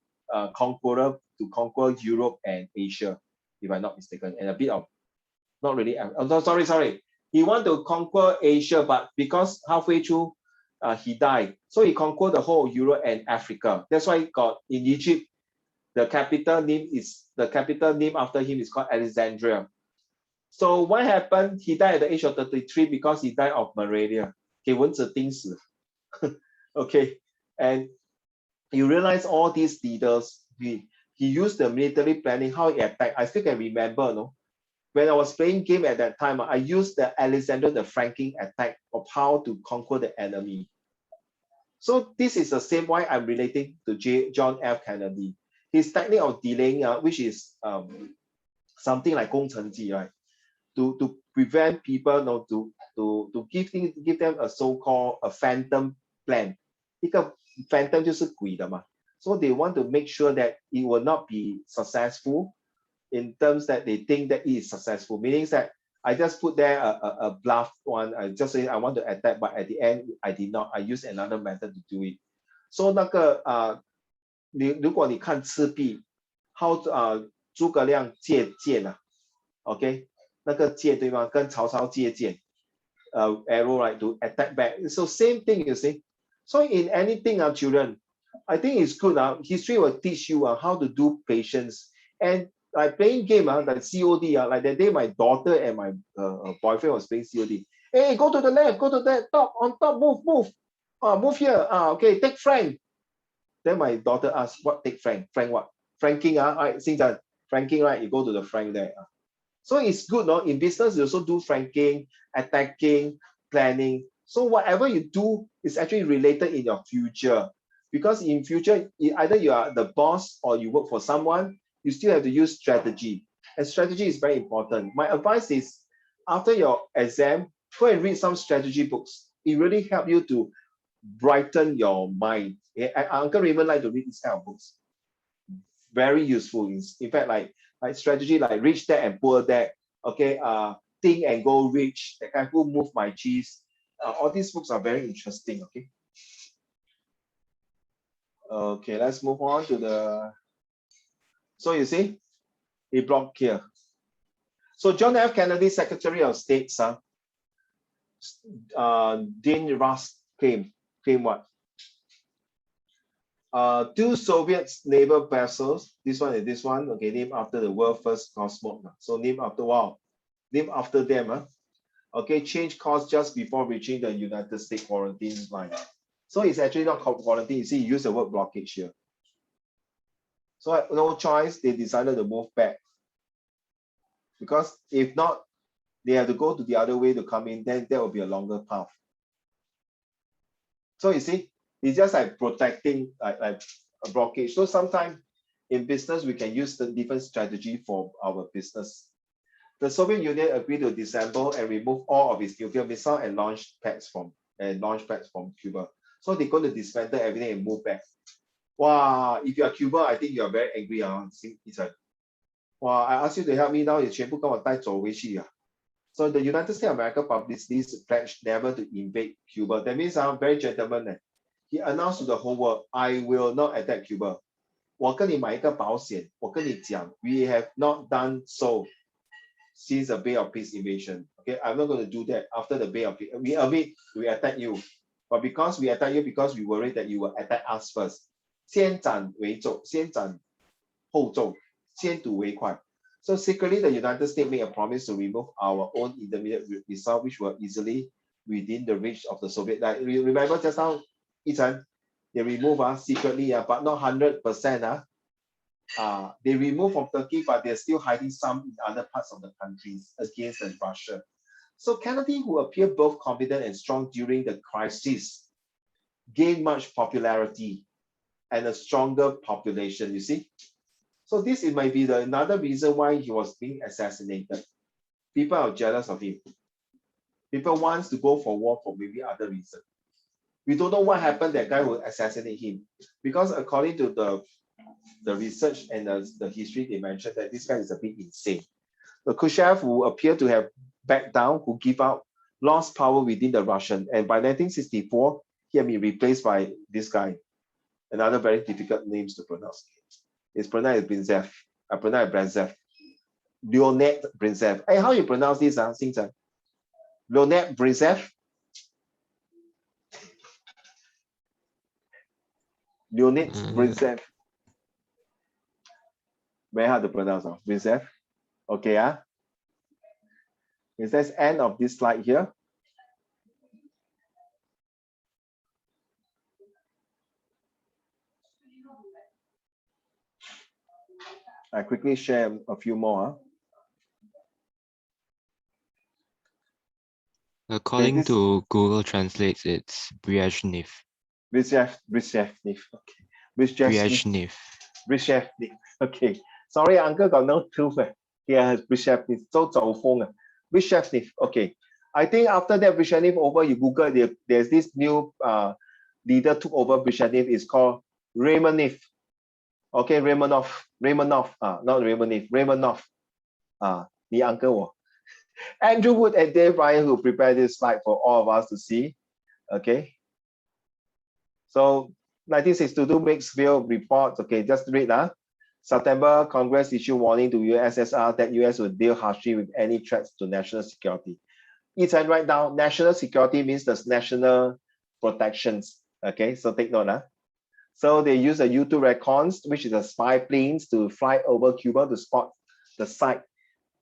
conqueror to conquer Europe and Asia, if I'm not mistaken, and a bit of not really. Sorry. He wanted to conquer Asia, but because halfway through he died, so he conquered the whole Europe and Africa. That's why he got in Egypt. The capital name after him is called Alexandria. So what happened? He died at the age of 33 because he died of malaria. Okay, and you realize all these leaders, he used the military planning, how he attacked. I still can remember, no? When I was playing game at that time, I used the Alexander the Franklin attack of how to conquer the enemy. So this is the same why I'm relating to John F. Kennedy. His technique of delaying, which is something like Gong Chengji, right? To prevent people, to give them a so-called a phantom plan. 一个 phantom 就是鬼的嘛. So they want to make sure that it will not be successful in terms that they think that it is successful. Meaning that I just put there a bluff one. I just say I want to attack, but at the end I did not. I use another method to do it. So 那个如果你看赤壁 how 诸葛亮借剑，OK， 那个剑对吗？跟曹操借剑，arrow right to attack back. So same thing, you see. So in anything children, I think it's good history will teach you how to do patience. And like playing game like COD like that day my daughter and my boyfriend was playing COD. Hey, go to the left, go to that top, on top, move here. Okay, take Frank. Then my daughter asked, what take Frank? Frank what? Franking, right, franking, right? You go to the Frank there. So it's good, no? In business, you also do franking, attacking, planning. So whatever you do is actually related in your future. Because in future, either you are the boss or you work for someone, you still have to use strategy. And strategy is very important. My advice is, after your exam, go and read some strategy books. It really helps you to brighten your mind. Uncle Raymond like to read this kind of books. Very useful. In fact, like strategy like Rich Dad and Poor Dad, okay, Think and Go Rich, that kind, Who Moved My Cheese. All these books are very interesting, okay? Okay, let's move on to the, so you see, he blocked here. So John F. Kennedy, Secretary of State, Dean Rusk claim what? 2 Soviet naval vessels, this one and this one, okay, named after the world's first cosmonaut. So named after them, okay, change course just before reaching the United States quarantine line. So it's actually not called quarantine. You see, you use the word blockage here. So no choice, they decided to move back. Because if not, they have to go to the other way to come in, then there will be a longer path. So you see, it's just like protecting like a blockage. So sometimes in business, we can use the different strategy for our business. The Soviet Union agreed to disassemble and remove all of its nuclear missile and launch pads from Cuba. So they're going to dismantle everything and move back. Wow, if you are Cuba, I think you are very angry. It's like, wow, I ask you to help me now, you 全部跟我带走回去啊。So the United States of America publicly pledged never to invade Cuba. That means I'm very gentleman. He announced to the whole world, I will not attack Cuba. 我跟你买一个保险，我跟你讲 we have not done so since the Bay of Peace invasion. Okay, I'm not going to do that after the Bay of Peace. We admit we attack you, but because we attack you, because we worry that you will attack us first. 先斩为重，先斩后奏，先睹为快。So secretly, the United States made a promise to remove our own intermediate missile, which were easily within the reach of the Soviet. Like, remember just now, Ethan, they remove secretly, but not 100%. They remove from Turkey, but they're still hiding some in other parts of the countries against Russia. So Kennedy, who appeared both confident and strong during the crisis, gained much popularity and a stronger population, you see. So this might be another reason why he was being assassinated. People are jealous of him. People want to go for war for maybe other reason. We don't know what happened, that guy would assassinate him. Because according to the research and the history, they mentioned that this guy is a bit insane. The Khrushchev, who appeared to have backed down, who give up, lost power within the Russian. And by 1964, he had been replaced by this guy. Another very difficult names to pronounce. It's pronounced Brezhnev. I pronounce Brezhnev. Leonid Brezhnev. Hey, how you pronounce this? Leonid Brezhnev. Leonid Brezhnev. Very hard to pronounce. Brezhnev. Okay. It says end of this slide here. I quickly share a few more. According to Google Translates, it's Brezhnev. Brezhnev. Okay. Brezhnev. Brezhnev. Okay. Sorry, uncle got no truth. Yeah, Brezhnev. So Brezhnev. Okay. I think after that Brezhnev over, you Google, there's this new leader took over Brezhnev. It's called Romanov. Okay, Romanov, not Romanov, Romanov. The uncle. Andrew Wood and Dave Ryan, who prepared this slide for all of us to see. Okay. So 1962 Mixville report. Okay, just read. September, Congress issued warning to USSR that US would deal harshly with any threats to national security. It's right now, national security means there's national protections. Okay, so take note. So they use a U-2 Recons, which is a spy planes, to fly over Cuba to spot the site.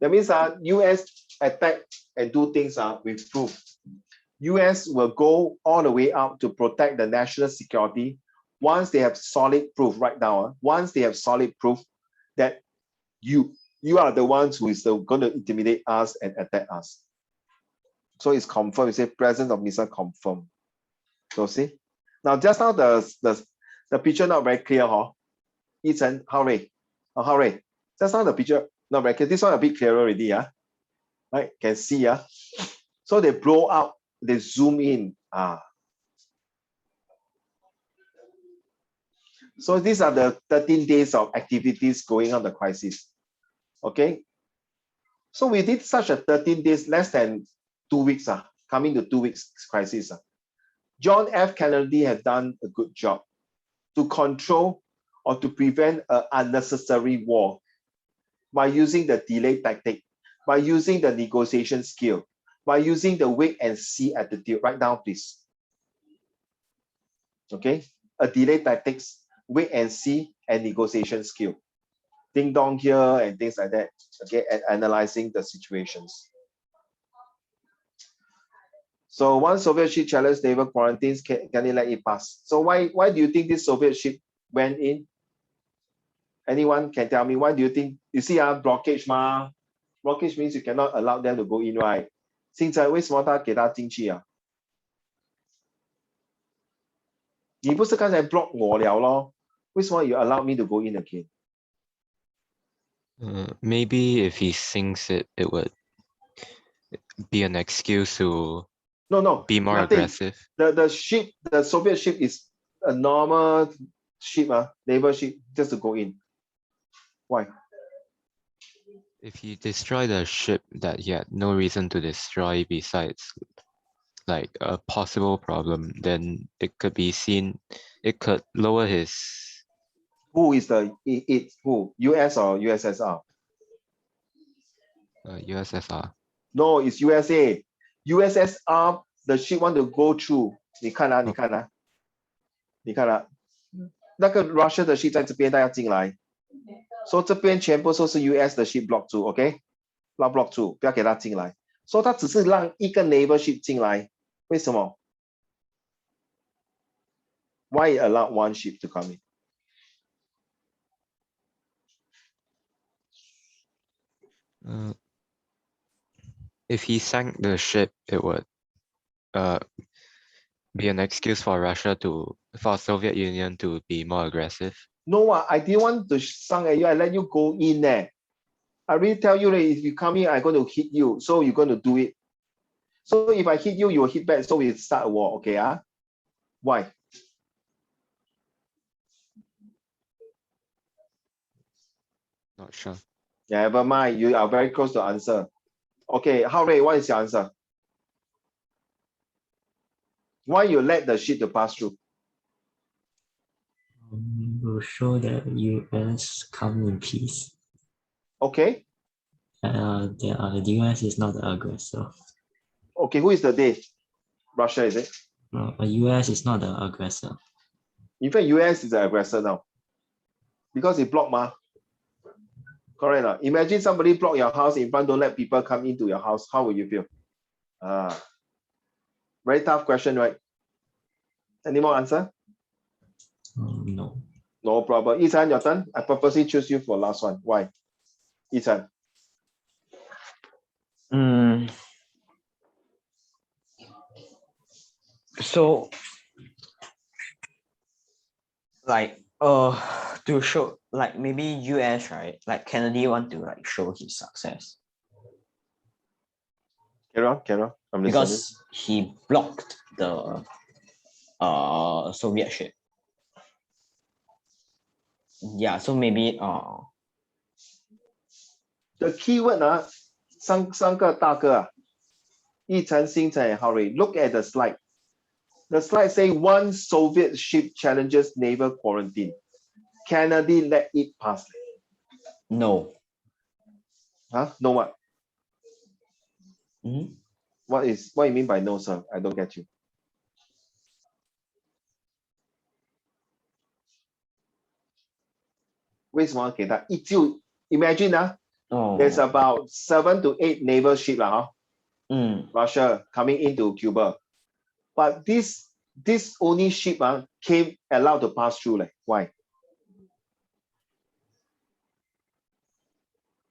That means US attack and do things with proof. US will go all the way up to protect the national security once they have solid proof right now. Once they have solid proof that you are the ones who is going to intimidate us and attack us. So it's confirmed. You say presence of missile confirmed. So see? Now just now the picture not very clear, Ethan, hurry. Just now the picture not very clear. This one a bit clearer already, right? Can see, So they blow out, they zoom in. So these are the 13 days of activities going on the crisis. Okay. So we did such a 13 days, less than 2 weeks, coming to 2 weeks crisis. John F. Kennedy has done a good job to control or to prevent an unnecessary war by using the delay tactic, by using the negotiation skill, by using the wait and see attitude. Write down, please. Okay, a delay tactics, wait and see, and negotiation skill. Ding dong here and things like that. Okay, and analyzing the situations. So one Soviet ship challenged naval quarantines, can they let it pass? So why do you think this Soviet ship went in? Anyone can tell me why do you think? You see, blockage 嘛 blockage means you cannot allow them to go in, right? 现在为什么他给他进去啊？你不是刚才 block 我了咯？为什么 you allow me to go in again? Maybe if he sinks it, it would be an excuse to No, be more nothing. aggressive. The ship, the Soviet ship is a normal ship, naval ship, just to go in. Why? If he destroyed a ship that he had no reason to destroy besides like a possible problem, then it could be seen, it could lower his Who is the it? Who? US or USSR? USSR. No, it's USA. USSR, the ship want to go through. 你看啊，那个 Russia 的 ship 在这边，它要进来，所以这边全部都是 US 的 ship block 住 ，OK？ 那 block 住，不要给它进来。所以它只是让一个 naval ship 进来，为什么 ？Why allow one ship to come in? If he sank the ship, it would be an excuse for for Soviet Union to be more aggressive. No, I didn't want to sunk at you. I let you go in there. I really tell you that if you come in, I'm going to hit you. So you're going to do it. So if I hit you, you will hit back. So we start a war. Okay? Why? Not sure. Yeah, never mind. You are very close to answer. Okay, Ray, what is your answer? Why you let the ship to pass through? Will show that US come in peace. Okay. The US is not the aggressor. Okay, who is the they? Russia, is it? US is not the aggressor. In fact, US is the aggressor now. Because it blocked ma. Correct. Imagine somebody block your house in front, don't let people come into your house. How will you feel? Very tough question, right? Any more answer? No. No problem. Ethan, your turn. I purposely choose you for last one. Why? Ethan. So like to show like maybe US, right? Like Kennedy want to like show his success Carry on. I'm listening. because he blocked the Soviet ship. Yeah, so maybe the keyword 三个大哥Yichen, Xingchen, and Harry. Look at the slide. The slide say one Soviet ship challenges naval quarantine. Kennedy let it pass. no. No what? Mm-hmm. What you mean by no, sir? I don't get you. Imagine there's about 7 to 8 naval ship Russia coming into Cuba. But this only ship came allowed to pass through. Why?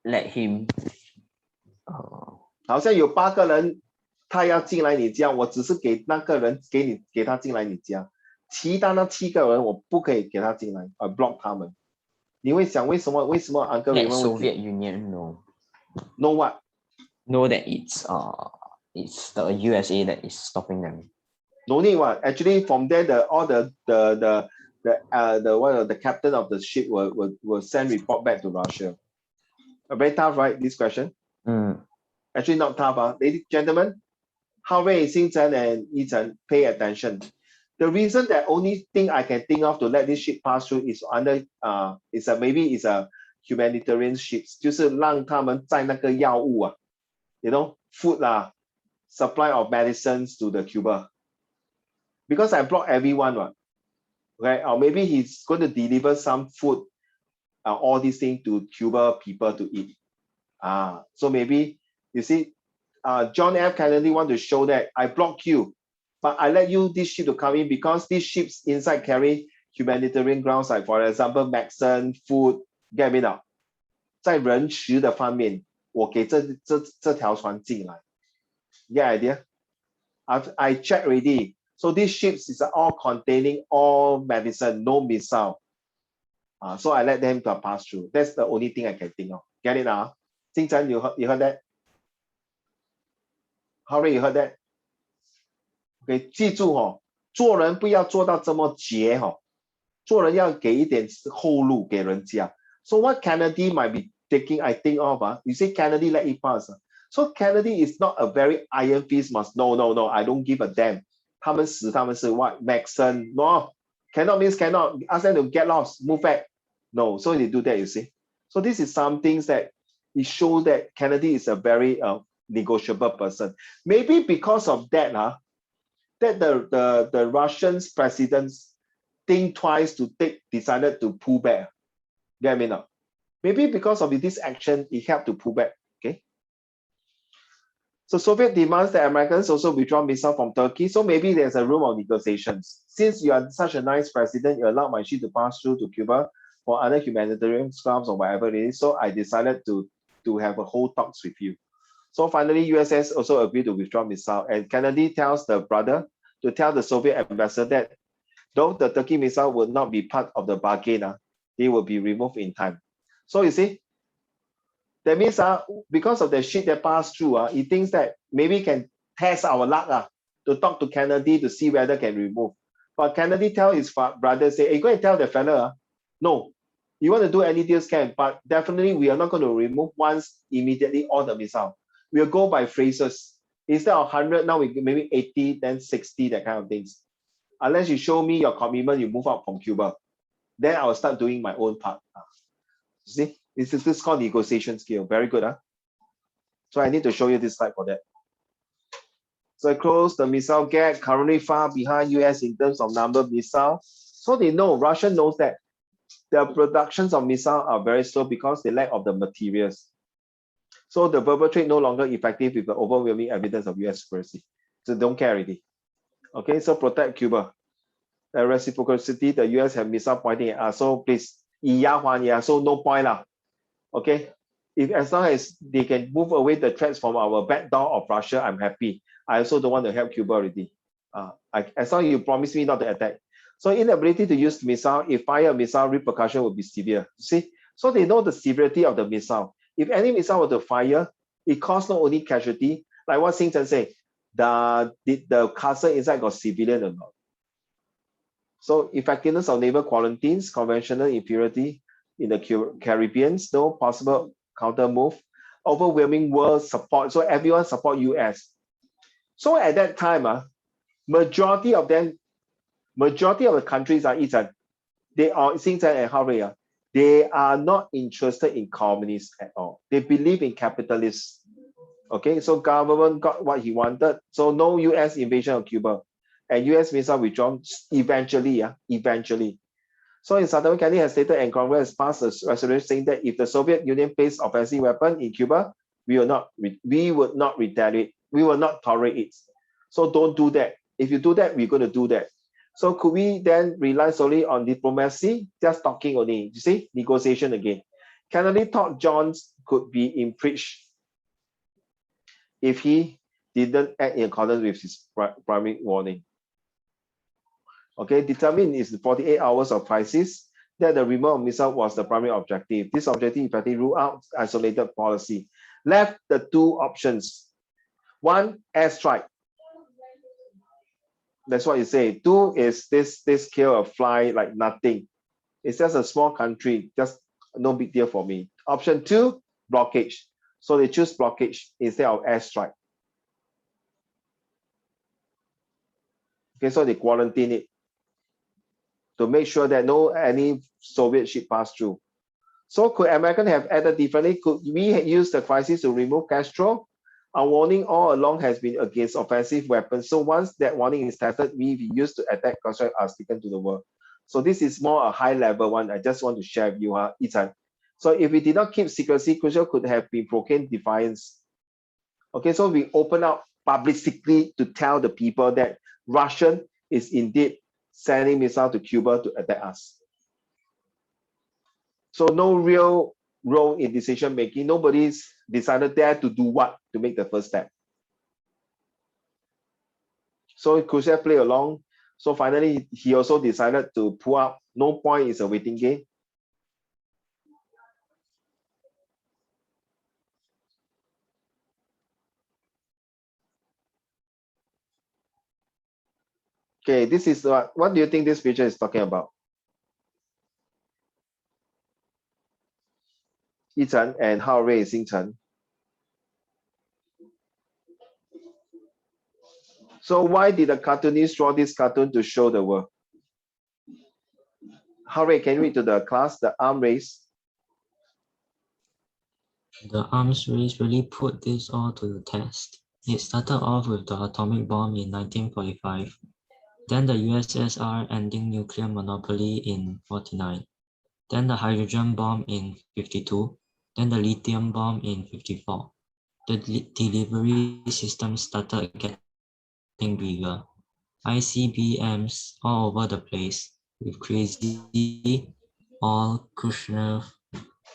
Let him 好像有8个人他要进来你家，我只是给那个人给他进来你家，其他那7个人我不可以给他进来，block 他们。你会想为什么 Uncle let Raymond Soviet Union know what? Know that it's the USA that is stopping them. No need what? Actually, from there, the captain of the ship will send report back to Russia. Very tough, right? This question. Actually, not tough, ladies and gentlemen. Ray, Xingchen, and Yichen, pay attention. The reason that only thing I can think of to let this ship pass through is maybe it's a humanitarian ships， 就是让他们载那个药物food supply of medicines to the Cuba. Because I block everyone, okay? Or maybe he's going to deliver some food, all these things to Cuba people to eat. So maybe you see, John F. Kennedy want to show that I block you, but I let you this ship to come in because these ships inside carry humanitarian grounds, like for example, medicine, food, get me now？ 在人池的方面，我给这条船进来 ，get idea？ I checked already. So these ships is all containing all medicine, no missile. So I let them to pass through. That's the only thing I can think of. Get it now? 金城, you heard that? Harry, you heard that? Okay, 记住哦，做人不要做到这么绝哦，做人要给一点后路给人家。So what Kennedy might be taking, I think of, you say Kennedy let it pass. So Kennedy is not a very iron fist must, no, I don't give a damn. 他们是 what? Maxon, no, cannot means cannot. Ask them to get lost, move back. No, so they do that, you see. So this is some things that it shows that Kennedy is a very negotiable person. Maybe because of that, that the Russian presidents think twice to decided to pull back. Get me now? Maybe because of this action, it helped to pull back. Okay. So Soviet demands that Americans also withdraw missiles from Turkey. So maybe there's a room of negotiations. Since you are such a nice president, you allowed my ship to pass through to Cuba for other humanitarian grounds or whatever it is. So I decided to have a whole talks with you. So finally, USS also agreed to withdraw missile. And Kennedy tells the brother to tell the Soviet ambassador that though the Turkey missile will not be part of the bargain, they will be removed in time. So you see, that means because of the ship that passed through, he thinks that maybe can test our luck to talk to Kennedy to see whether can remove. But Kennedy tell his brother, say, hey, go and tell the fella, no, you want to do any deals can, but definitely we are not going to remove once immediately all the missile. We'll go by phrases. Instead of 100, now we maybe 80, then 60, that kind of things. Unless you show me your commitment, you move out from Cuba. Then I will start doing my own part. See, this is called negotiation skill. Very good, So I need to show you this slide for that. So I close the missile gap, currently far behind US in terms of number of missiles. So they know, Russia knows that the productions of missiles are very slow because they lack of the materials. So the verbal trade no longer effective with the overwhelming evidence of US supremacy. So don't care already. Okay, so protect Cuba. The reciprocity, the US have missile pointing at us. So please, so no point lah. Okay, if as long as they can move away the threats from our back door of Russia, I'm happy. I also don't want to help Cuba already. As long as you promise me not to attack. So inability to use missile, if fire a missile, repercussion will be severe. See, so they know the severity of the missile. If any missile were to fire, it causes not only casualty, like what Sing Chen say, did the castle inside got civilian or not? So effectiveness of naval quarantines, conventional inferiority in the Caribbean, no possible counter move, overwhelming world support. So everyone support US. So at that time, majority of the countries are they are and Harry, they are not interested in communists at all. They believe in capitalists. Okay, so government got what he wanted. So no US invasion of Cuba. And US missile withdrawn eventually. So in Southern Kennedy has stated and Congress has passed a resolution saying that if the Soviet Union placed offensive weapon in Cuba, we would not retaliate. We will not tolerate it. So don't do that. If you do that, we're going to do that. So could we then rely solely on diplomacy? Just talking only. You see, negotiation again. Kennedy thought Johns could be impeached if he didn't act in accordance with his primary warning. Okay, determined is the 48 hours of crisis that the removal of missile was the primary objective. This objective effectively ruled out isolated policy. Left the two options. One, airstrike. That's what you say. Two is this kill a fly like nothing. It's just a small country, just no big deal for me. Option two, blockage. So they choose blockage instead of airstrike. Okay, so they quarantine it to make sure that any Soviet ship pass through. So could American have acted differently? Could we use the crisis to remove Castro? Our warning all along has been against offensive weapons. So once that warning is tested, we used to attack construct are taken to the world. So this is more a high level one. I just want to share with you, Ethan. So if we did not keep secrecy, Khrushchev could have been proclaimed defiance. Okay, so we open up publicly to tell the people that Russian is indeed sending missiles to Cuba to attack us. So no real role in decision making. Nobody's decided there to do what to make the first step. So Khrushchev play along. So finally, he also decided to pull up. No point is a waiting game. Okay, this is what do you think this picture is talking about? Yichen and Hao Rui Xingchen. So why did the cartoonist draw this cartoon to show the world? Hao Rui, can you read to the class the arm race? The arms race really put this all to the test. It started off with the atomic bomb in 1945, then the USSR ending nuclear monopoly in 49, then the hydrogen bomb in 52, then the lithium bomb in 54. The delivery system started getting bigger. ICBMs all over the place, with crazy all Khrushchev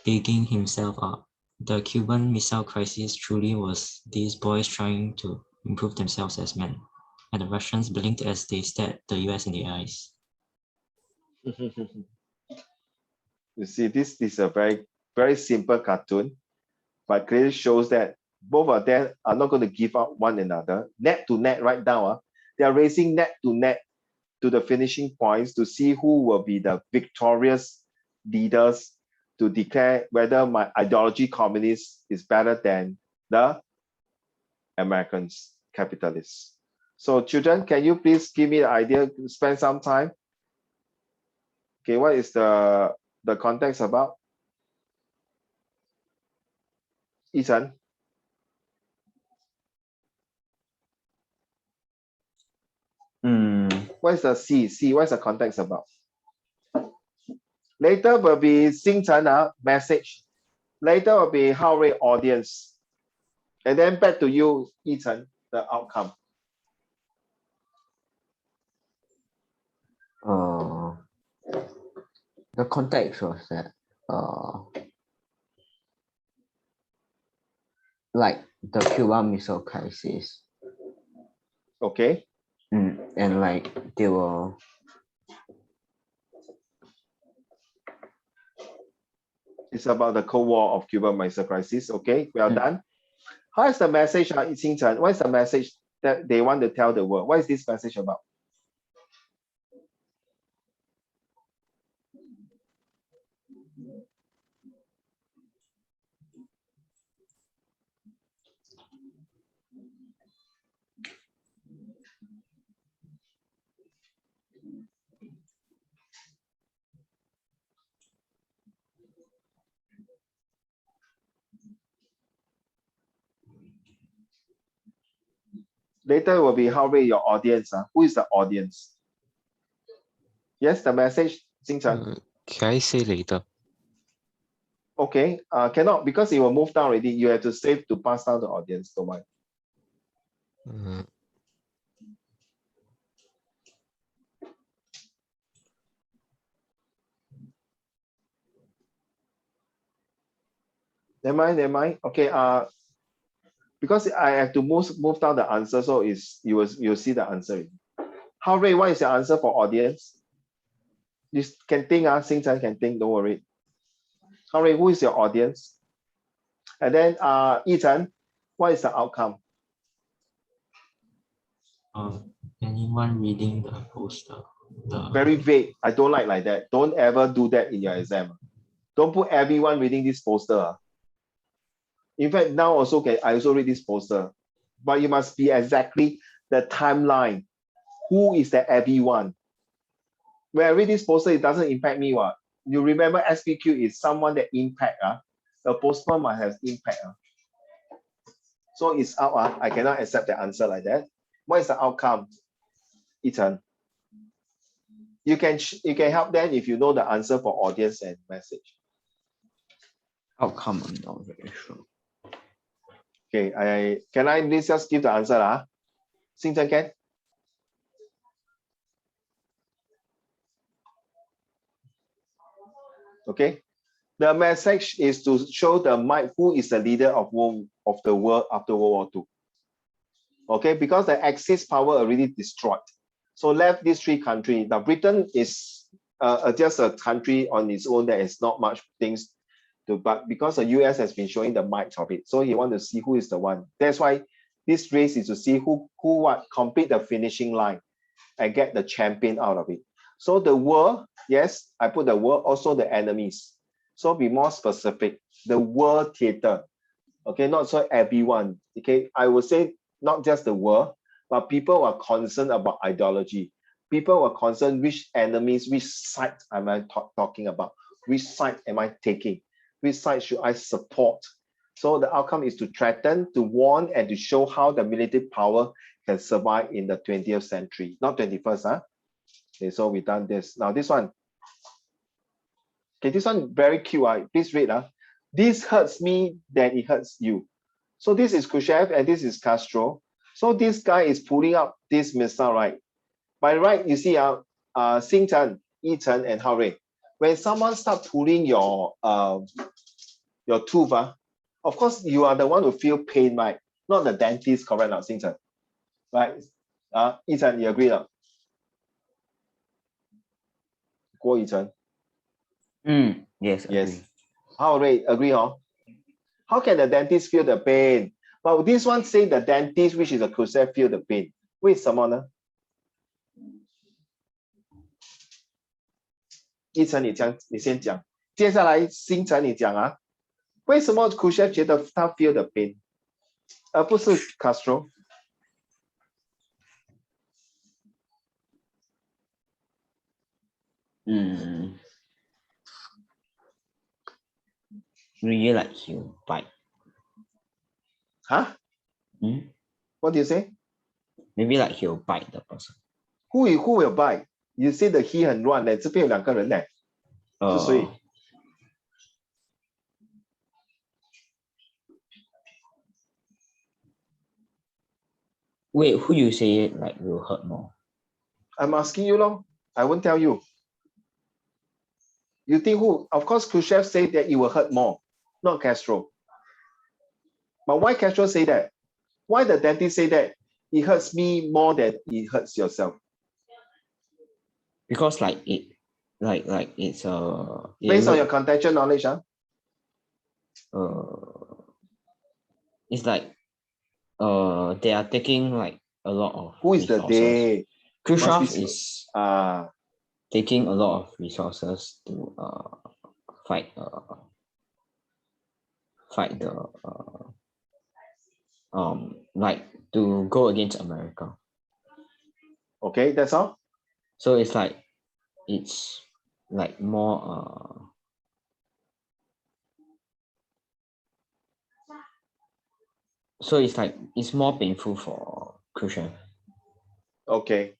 digging himself up. The Cuban Missile Crisis truly was these boys trying to improve themselves as men, and the Russians blinked as they stared the US in the eyes. You see, this is a very simple cartoon, but clearly shows that both of them are not going to give up one another. Net to net right now, they are racing net to the finishing points to see who will be the victorious leaders to declare whether my ideology communist is better than the Americans, capitalists. So children, can you please give me the idea, spend some time? Okay, what is the context about? Yichen? What is the C? What is the context about? Later will be Xingchen message. Later will be Hao Rui audience. And then back to you, Yichen, the outcome. The context was that like the Cuban Missile Crisis. Okay. And like they were It's about the Cold War of Cuban Missile Crisis. Okay, well done. How is the message, Xingchen? What is the message that they want to tell the world? What is this message about? Later will be Hao Rui, your audience. Who is the audience? Yes, the message, Xingchen. Can I say later? Okay, cannot because it will move down already. You have to save to pass down the audience. Don't mind. Never mind. Okay, because I have to move down the answer, so you'll see the answer. Hao Rui, what is your answer for audience? You can think, Xingchen can think, don't worry. Hao Rui, who is your audience? And then Yichen, what is the outcome? Anyone reading the poster? Very vague. I don't like that. Don't ever do that in your exam. Don't put everyone reading this poster. In fact, now also I also read this poster, but you must be exactly the timeline. Who is the everyone? When I read this poster, it doesn't impact me. What? You remember SPQ is someone that impact. The postman must have impact. So it's out. I cannot accept the answer like that. What is the outcome? Yichen. You can help them if you know the answer for audience and message. outcome. I'm not very sure. Okay, can I please just give the answer? Xingchen can? Okay. The message is to show the might who is the leader of the world after World War II. Okay, because the Axis power already destroyed. So left these three countries. Now Britain is just a country on its own. There is not much things to, but because the US has been showing the might of it, so he want to see who is the one. That's why this race is to see who what complete the finishing line and get the champion out of it. So the world, yes, I put the world, also the enemies. So be more specific. The world theater, okay, not so everyone. Okay, I would say not just the world, but people are concerned about ideology. People are concerned which enemies, which side am I talking about? Which side am I taking? Which side should I support? So the outcome is to threaten, to warn, and to show how the military power can survive in the 20th century, not 21st. Huh? Okay, so we done this. Now this one. Okay, this one very cute. Please read. This hurts me, then it hurts you. So this is Khrushchev and this is Castro. So this guy is pulling up this missile, right? By right, you see, Xing Chen, Yi Chen, and Hao Rui. When someone starts pulling your tooth, of course, you are the one who feel pain, right? Not the dentist, correct now, Xing Chen. Right? Yi Chen, you agree now? Guo Yi Chen. Yes, Yes. agree. Hao Rui, agree, huh? How can the dentist feel the pain? But this one say the dentist, which is a Khrushchev, feel the pain. 为什么呢？一晨你先讲，接下来星辰你讲啊，为什么 Khrushchev 觉得他 feel the pain， 而不是 Castro？ Really like he'll bite. Huh? What do you say? Maybe like he'll bite the person. Who will bite? You say the he 很乱嘞，这边有两个人嘞，是谁？ Wait, who you say like will hurt more? I'm asking you, long. I won't tell you. You think who? Of course, Khrushchev said that it will hurt more, not Castro. But why Castro say that? Why the dentist say that? It hurts me more than it hurts yourself. Because like it's based on your contextual knowledge, it's like they are taking like a lot of who is resources. The they? Khrushchev is taking a lot of resources to fight the like to go against America. Okay, that's all. So it's like more so it's more painful for Khrushchev. Okay.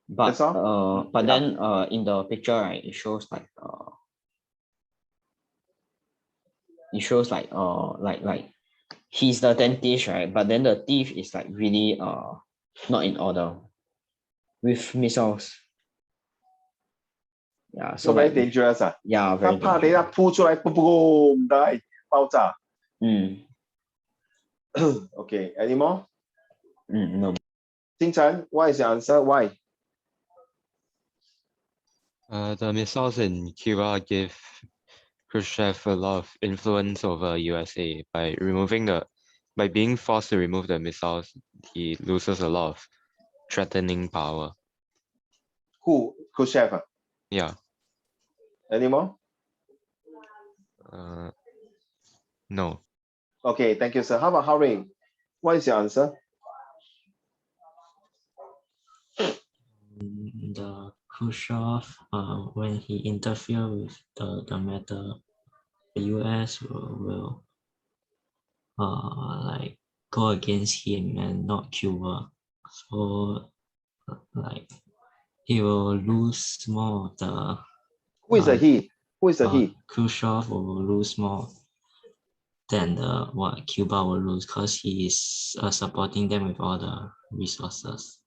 But that's all? But then in the picture, right, it shows like he's the dentist, right? But then the teeth is like really not in order with missiles. Yeah, so very like dangerous. Yeah, very dangerous. 他怕等一下扑出来，boom，爆炸。Okay, any more? No. Xing Chen, what is your answer? Why? The missiles in Cuba give Khrushchev a lot of influence over USA. By being forced to remove the missiles, he loses a lot of threatening power. Who? Khrushchev? Yeah. Any more? No. Okay, thank you, sir. How about Hao Rui? What is your answer? The Khrushchev, when he interfere with the matter, the US will like go against him and not Cuba. So like he will lose more of the. Who is the he? Who is the he? Khrushchev will lose more than what Cuba will lose because he is supporting them with all the resources.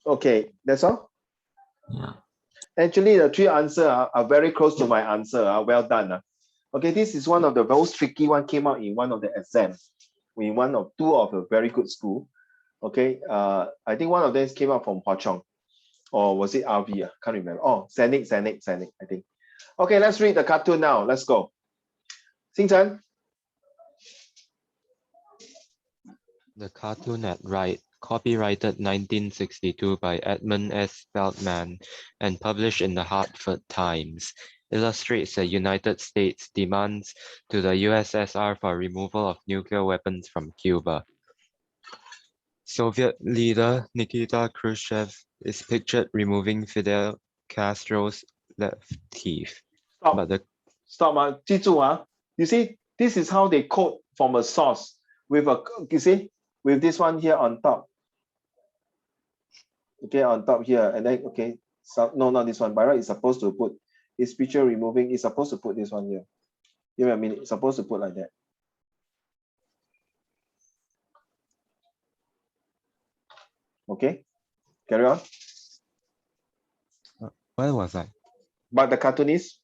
Okay, that's all? Yeah. Actually, the three answers are very close to my answer. Well done. Okay, this is one of the most tricky one, came out in one of the exams, in one of two of a very good school. Okay, I think one of them came out from Hwa Chong, or was it RV? I can't remember. Oh, Senic, I think. Okay, let's read the cartoon now. Let's go. Xing Chen. The cartoon at right, copyrighted 1962 by Edmund S. Feldman and published in the Hartford Times, illustrates the United States' demands to the USSR for removal of nuclear weapons from Cuba. Soviet leader Nikita Khrushchev is pictured removing Fidel Castro's left teeth. Stop. But the Stop. 记住啊. You see, this is how they quote from a source with a, you see, with this one here on top. Okay, on top here, and then okay, so no, not this one. By right, it's supposed to put this picture removing. It's supposed to put this one here. Give me a minute. It's supposed to put like that. Okay, carry on. where was I? But the cartoonist.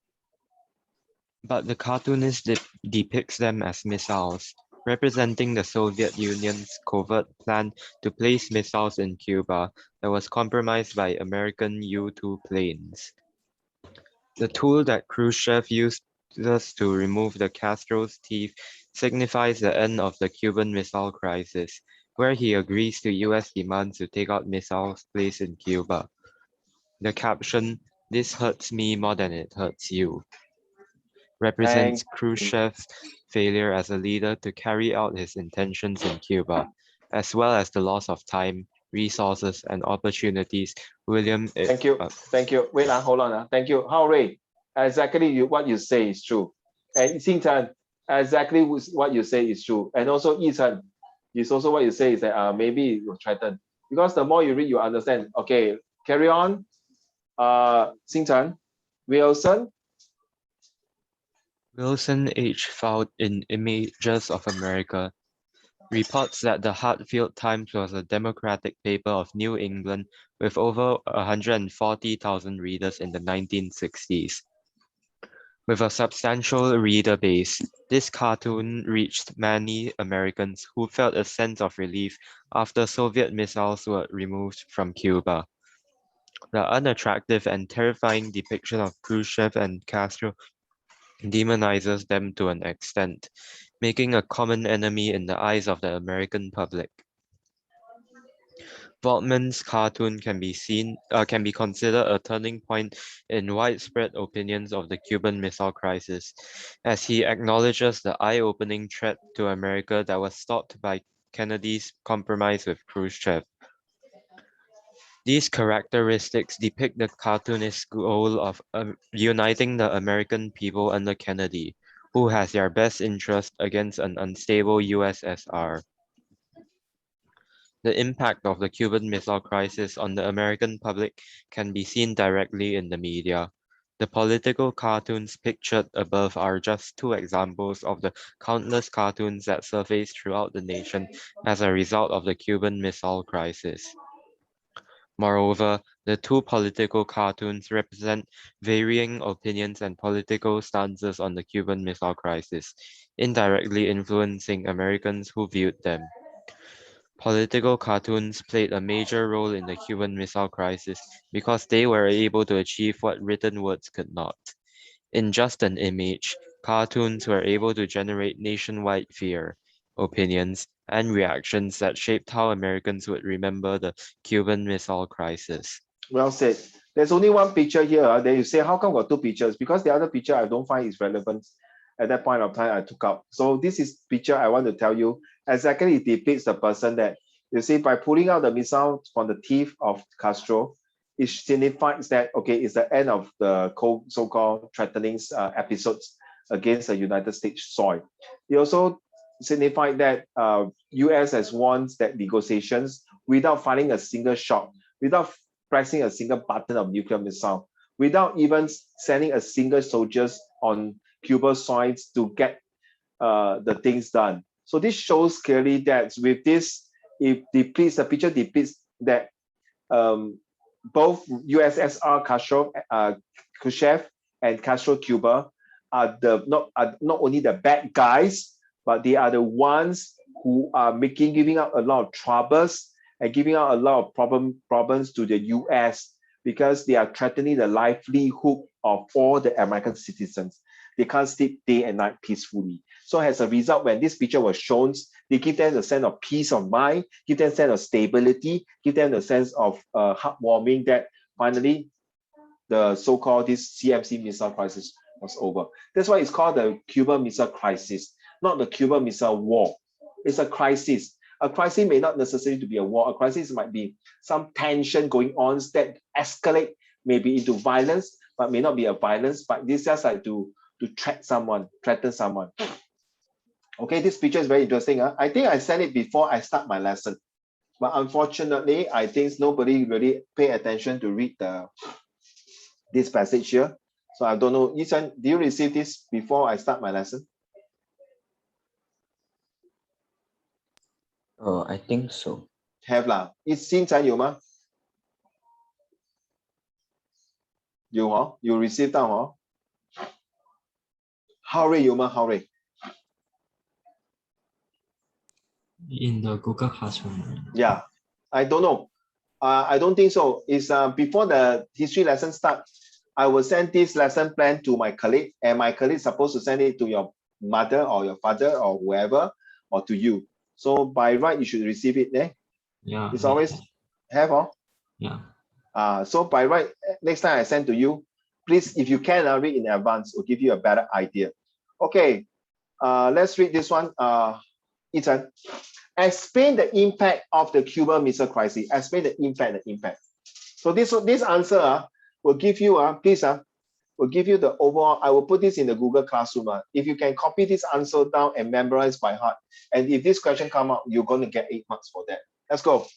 But the cartoonist depicts them as missiles, representing the Soviet Union's covert plan to place missiles in Cuba that was compromised by American U-2 planes. The tool that Khrushchev used to remove the Castro's teeth signifies the end of the Cuban Missile Crisis, where he agrees to US demands to take out missiles placed in Cuba. The caption, "This hurts me more than it hurts you," represents Khrushchev's failure as a leader to carry out his intentions in Cuba, as well as the loss of time, resources, and opportunities. William. Thank you. Thank you. Wait, hold on. Thank you. How Ray? Exactly what you say is true. And Xing Chen, exactly what you say is true. And also Yi Chen, is also what you say is that maybe you're threatened. Because the more you read, you understand. Okay, carry on. Xing Chen, Wilson. Wilson H. found in Images of America reports that the Hartfield Times was a Democratic paper of New England with over 140,000 readers in the 1960s. With a substantial reader base, this cartoon reached many Americans who felt a sense of relief after Soviet missiles were removed from Cuba. The unattractive and terrifying depiction of Khrushchev and Castro demonizes them to an extent, making a common enemy in the eyes of the American public. Voltman's cartoon can be considered a turning point in widespread opinions of the Cuban Missile Crisis, as he acknowledges the eye-opening threat to America that was stopped by Kennedy's compromise with Khrushchev. These characteristics depict the cartoonist's goal of uniting the American people under Kennedy, who has their best interest against an unstable USSR. The impact of the Cuban Missile Crisis on the American public can be seen directly in the media. The political cartoons pictured above are just two examples of the countless cartoons that surface throughout the nation as a result of the Cuban Missile Crisis. Moreover, the two political cartoons represent varying opinions and political stances on the Cuban Missile Crisis, indirectly influencing Americans who viewed them. Political cartoons played a major role in the Cuban Missile Crisis because they were able to achieve what written words could not. In just an image, cartoons were able to generate nationwide fear, opinions, and reactions that shaped how Americans would remember the Cuban Missile Crisis. Well said. There's only one picture here. Then you say, how come got two pictures? Because the other picture I don't find is relevant at that point of time I took out. So this is picture I want to tell you exactly it depicts the person that you see by pulling out the missile from the teeth of Castro, it signifies that okay, it's the end of the so-called threatening episodes against the United States soil. It also signified that US has won that negotiations without firing a single shot, without pressing a single button of nuclear missile, without even sending a single soldiers on Cuba soil to get the things done. So this shows clearly that with this, the picture depicts that both USSR Khrushchev and Castro Cuba are not only the bad guys, but they are the ones who are giving out a lot of troubles and giving out a lot of problems to the US, because they are threatening the livelihood of all the American citizens. They can't sleep day and night peacefully. So as a result, when this picture was shown, they give them a sense of peace of mind, give them a sense of stability, give them a sense of heartwarming that finally the so-called this CMC missile crisis was over. That's why it's called the Cuban Missile Crisis, not the Cuban Missile War. It's a crisis. A crisis may not necessarily to be a war. A crisis might be some tension going on that escalate maybe into violence, but may not be a violence, but this just like to threaten someone. Okay, this picture is very interesting. I think I sent it before I start my lesson, but unfortunately, I think nobody really pay attention to read this passage here. So I don't know, Yisan, do you receive this before I start my lesson? I think so. Have lah. 现在有吗？有哦，有 receive 到哦。浩瑞有吗？浩瑞 In the Google Classroom. Yeah, I don't know. I don't think so. It's before the history lesson start, I will send this lesson plan to my colleague, and my colleague is supposed to send it to your mother or your father or whoever, or to you. So by right, you should receive it. Yeah. It's always have. Yeah. So by right, next time I send to you, please, if you can, read in advance, will give you a better idea. Okay, let's read this one. Ethan, explain the impact of the Cuban Missile Crisis. Explain the impact. So this answer will give you, will give you the overall. I will put this in the Google Classroom. If you can copy this answer down and memorize by heart, and if this question come up, you're going to get 8 marks for that. Let's go.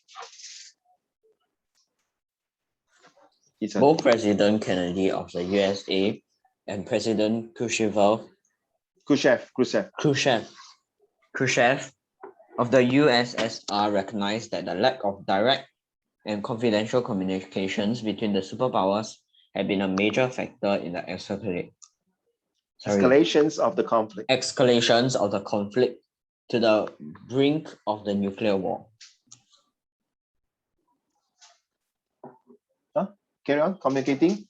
Ethan. Both President Kennedy of the USA and President Khrushchev of the USSR recognized that the lack of direct and confidential communications between the superpowers had been a major factor in the escalations of the conflict. Escalations of the conflict to the brink of the nuclear war. Carry on, communicating.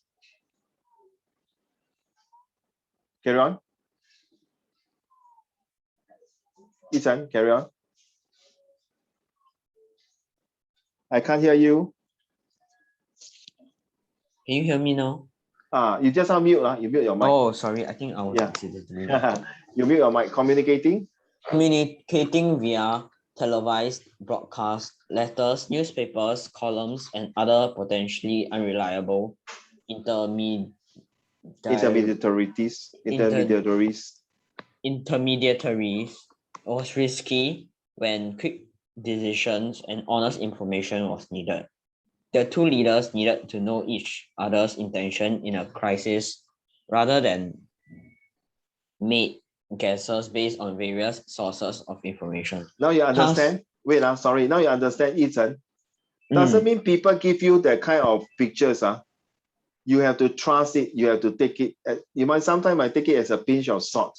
Carry on. Ethan, carry on. I can't hear you. Can you hear me now? You just unmute. You mute your mic. Oh, sorry. I think I was accidentally. You mute your mic. Communicating. Communicating via televised broadcast, letters, newspapers, columns, and other potentially unreliable intermediaries was risky when quick decisions and honest information was needed. The two leaders needed to know each other's intention in a crisis rather than make guesses based on various sources of information. Now you understand? Wait, sorry. Now you understand, Ethan. Doesn't mean people give you that kind of pictures. You have to trust it. You have to take it. Sometimes I take it as a pinch of salt.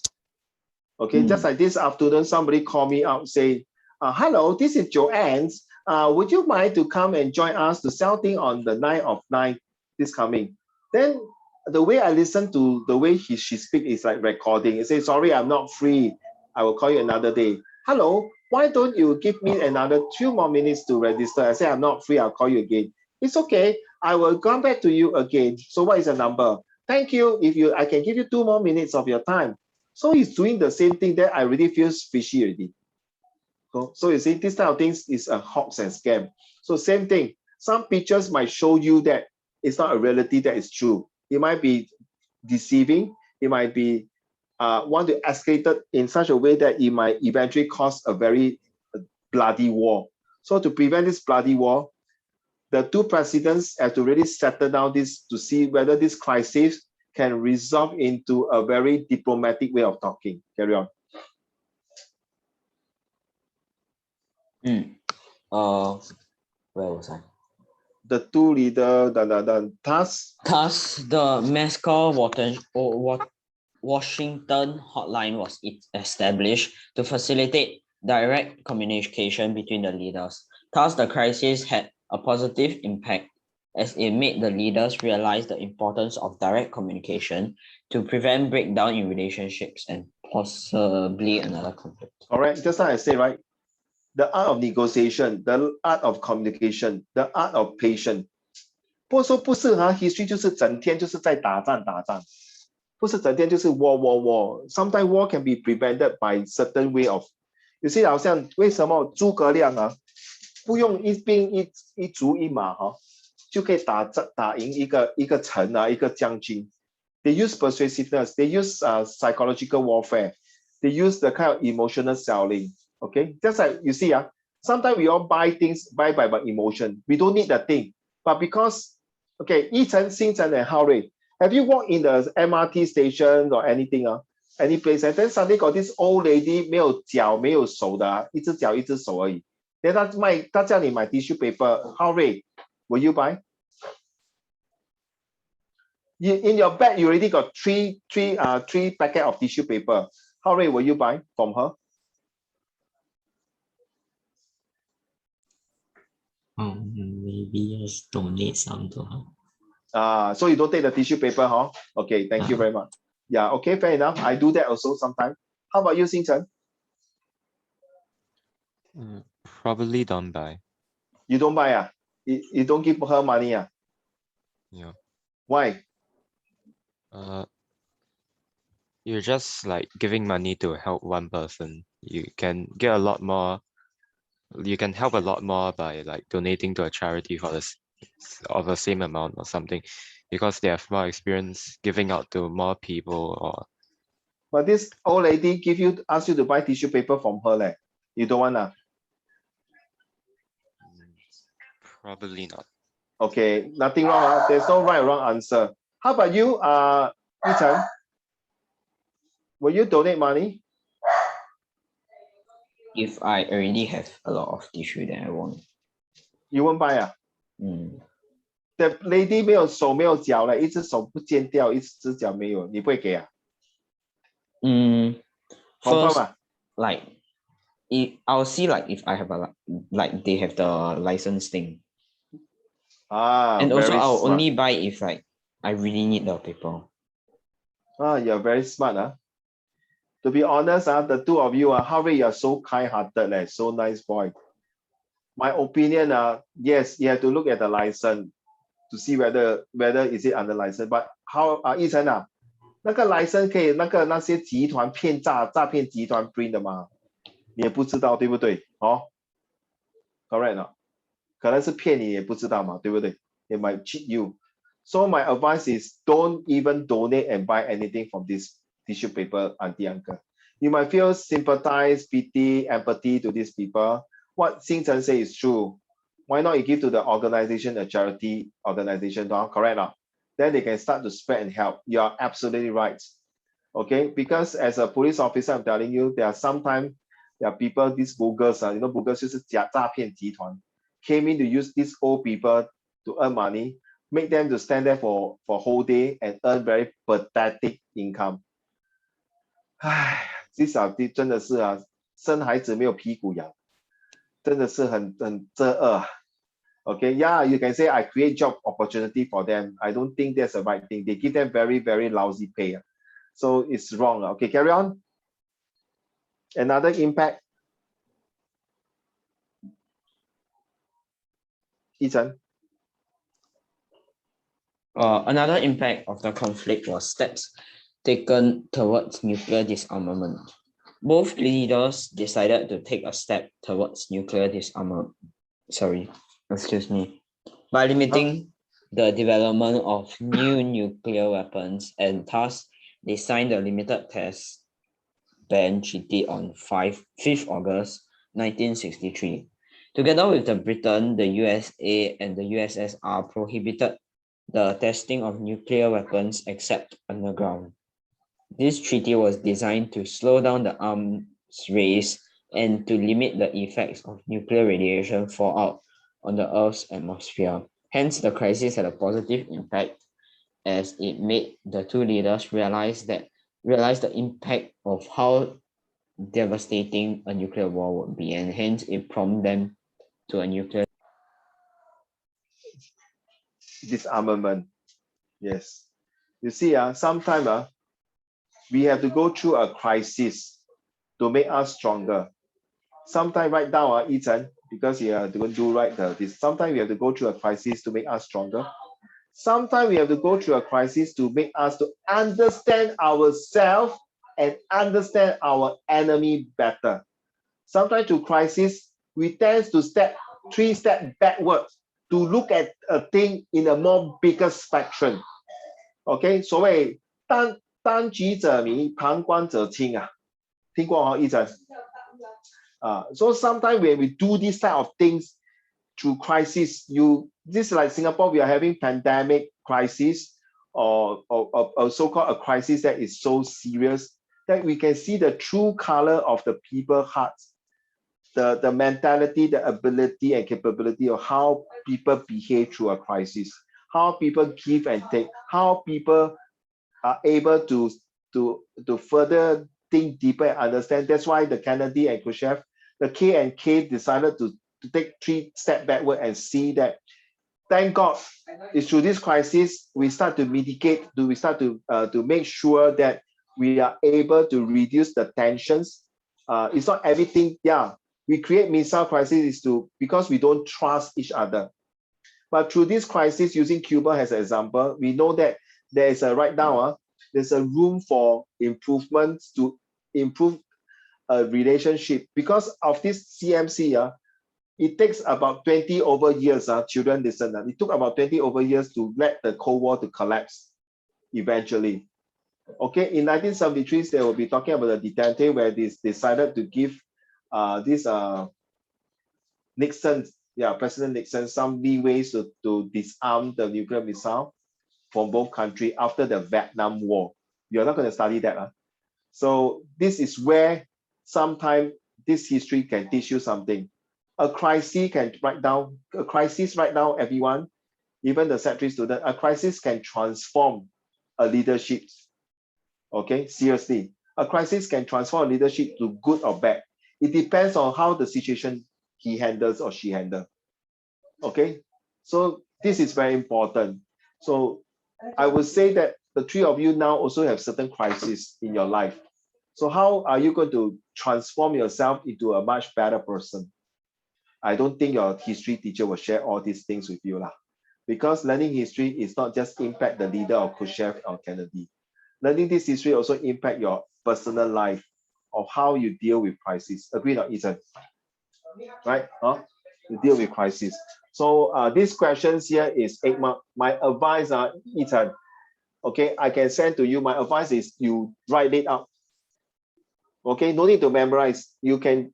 Okay, just like this afternoon, somebody called me out, say, hello, this is Joanne. Would you mind to come and join us to sell thing on the 9th of 9th this coming? Then the way I listen to the way she speak is like recording. It says, sorry, I'm not free. I will call you another day. Hello, why don't you give me another 2 more minutes to register? I say, I'm not free. I'll call you again. It's okay. I will come back to you again. So what is the number? Thank you. I can give you 2 more minutes of your time. So he's doing the same thing that I really feel fishy already. So you see, this type of things is a hoax and scam. So same thing. Some pictures might show you that it's not a reality that is true. It might be deceiving. It might be want to escalate it in such a way that it might eventually cause a very bloody war. So to prevent this bloody war, the two presidents have to really settle down this to see whether this crisis can resolve into a very diplomatic way of talking. Carry on. Where was I? The two leaders, thus the Moscow Washington hotline was established to facilitate direct communication between the leaders. Thus, the crisis had a positive impact as it made the leaders realize the importance of direct communication to prevent breakdown in relationships and possibly another conflict. All right, just like I say, right? The art of negotiation, the art of communication, the art of patience. 不是不是哈 ，history 就是整天就是在打仗，不是整天就是 war。Sometimes war can be prevented by certain way of， 有些好像为什么诸葛亮啊，不用一兵一卒一马哈，就可以打赢一个城啊，一个将军。They use persuasiveness, they use psychological warfare, they use the kind of emotional selling. Okay, just like you see sometimes we all buy things by emotion. We don't need the thing, but because okay, Yichen, Xingchen, and Haorui, have you walked in the MRT station or anything any place, and then suddenly got this old lady 没有脚没有手的一只脚一只手而已。Then 他叫你买 tissue paper, Haorui, will you buy? In your bag, you already got three packet of tissue paper. Haorui, will you buy from her? Maybe just donate some to her. So you don't take the tissue paper, huh? Okay, thank you very much. Yeah, okay, fair enough. I do that also sometimes. How about you, Xingchen? Probably don't buy. You don't buy you don't give her money Yeah. Why? You're just like giving money to help one person. You can get a lot more. You can help a lot more by like donating to a charity for this of the same amount or something, because they have more experience giving out to more people. Or But this old lady ask you to buy tissue paper from her You don't want probably not. Okay, nothing wrong There's no right or wrong answer. How about you, Yichen? Will you donate money? If I already have a lot of tissue, then I won't. You won't buy The lady 没有手没有脚一只手不见掉，一只脚没有，你不会给First, like I'll see like if I have like they have the license thing. And also I'll only buy if like I really need the paper. You're very smart To be honest the two of you Haorui, you're so kind-hearted so nice boy. My opinion yes, you have to look at the license to see whether is it under license. But how Yichen 那个 license 可以那些集团诈骗集团 print 的吗？你也不知道对不对？Correct 可能是骗你也不知道嘛，对不对？ They might cheat you. So my advice is don't even donate and buy anything from this tissue paper, auntie, uncle. You might feel sympathize, pity, empathy to these people. What Xingchen say is true. Why not you give to the organization, a charity organization, correct? Then they can start to spread and help. You are absolutely right. Okay, because as a police officer, I'm telling you, there are people, these boogers, boogers 就是诈骗集团 came in to use these old people to earn money, make them to stand there for whole day and earn very pathetic income. 至少真的是生孩子没有屁股痒，真的是很遮恶。Okay, yeah, you can say I create job opportunity for them. I don't think that's the right thing. They give them very, very lousy pay. So it's wrong. Okay, carry on. Another impact. Yichen. Another impact of the conflict was steps taken towards nuclear disarmament. Both leaders decided to take a step towards nuclear disarmament. By limiting the development of new nuclear weapons, and thus they signed the Limited Test Ban Treaty on 5th August 1963. Together with Britain, the USA, and the USSR prohibited the testing of nuclear weapons except underground. This treaty was designed to slow down the arms race and to limit the effects of nuclear radiation fallout on the Earth's atmosphere. Hence, the crisis had a positive impact as it made the two leaders realize that realize the impact of how devastating a nuclear war would be, and hence it prompted them to a nuclear disarmament. Yes. You see, sometimes we have to go through a crisis to make us stronger. Sometimes right now, Ethan, because you are going to do right this, sometimes we have to go through a crisis to make us stronger. Sometimes we have to go through a crisis to make us to understand ourselves and understand our enemy better. Sometimes through crisis, we tend to step 3 steps backwards to look at a thing in a more bigger spectrum. OK， 所谓当局者迷，旁观者清啊，听过一阵so sometimes when we do this type of things through crisis, this like Singapore, we are having pandemic crisis or so-called a crisis that is so serious that we can see the true color of the people hearts, the mentality, the ability and capability of how people behave through a crisis, how people give and take, how people are able to further think deeper and understand. That's why the Kennedy and Khrushchev, the K and K decided to take 3 steps backward and see that, thank God, it's through this crisis we start to mitigate, we start to make sure that we are able to reduce the tensions. It's not everything, we create missile crisis because we don't trust each other. But through this crisis, using Cuba as an example, we know that there is right now, there's a room for improvements to improve a relationship. Because of this CMC, it takes about 20 over years, children listen, it took about 20 over years to let the Cold War to collapse eventually. Okay, in 1973, they will be talking about the detente where they decided to give Nixon, President Nixon, some leeways to disarm the nuclear missile from both countries after the Vietnam War. You're not going to study that. So this is where sometimes this history can teach you something. A crisis right now, everyone, even the Sec3 student, a crisis can transform a leadership. Okay, seriously. A crisis can transform a leadership to good or bad. It depends on how the situation he handles or she handles. Okay, so this is very important. So I would say that the 3 of you now also have certain crises in your life. So how are you going to transform yourself into a much better person? I don't think your history teacher will share all these things with you, because learning history is not just impact the leader of Khrushchev or Kennedy. Learning this history also impact your personal life of how you deal with crisis. Agree or not, Ethan? Right? You deal with crisis. So these questions here is 8 marks. My advice, Ethan, okay, I can send to you. My advice is you write it up. Okay, no need to memorize. You can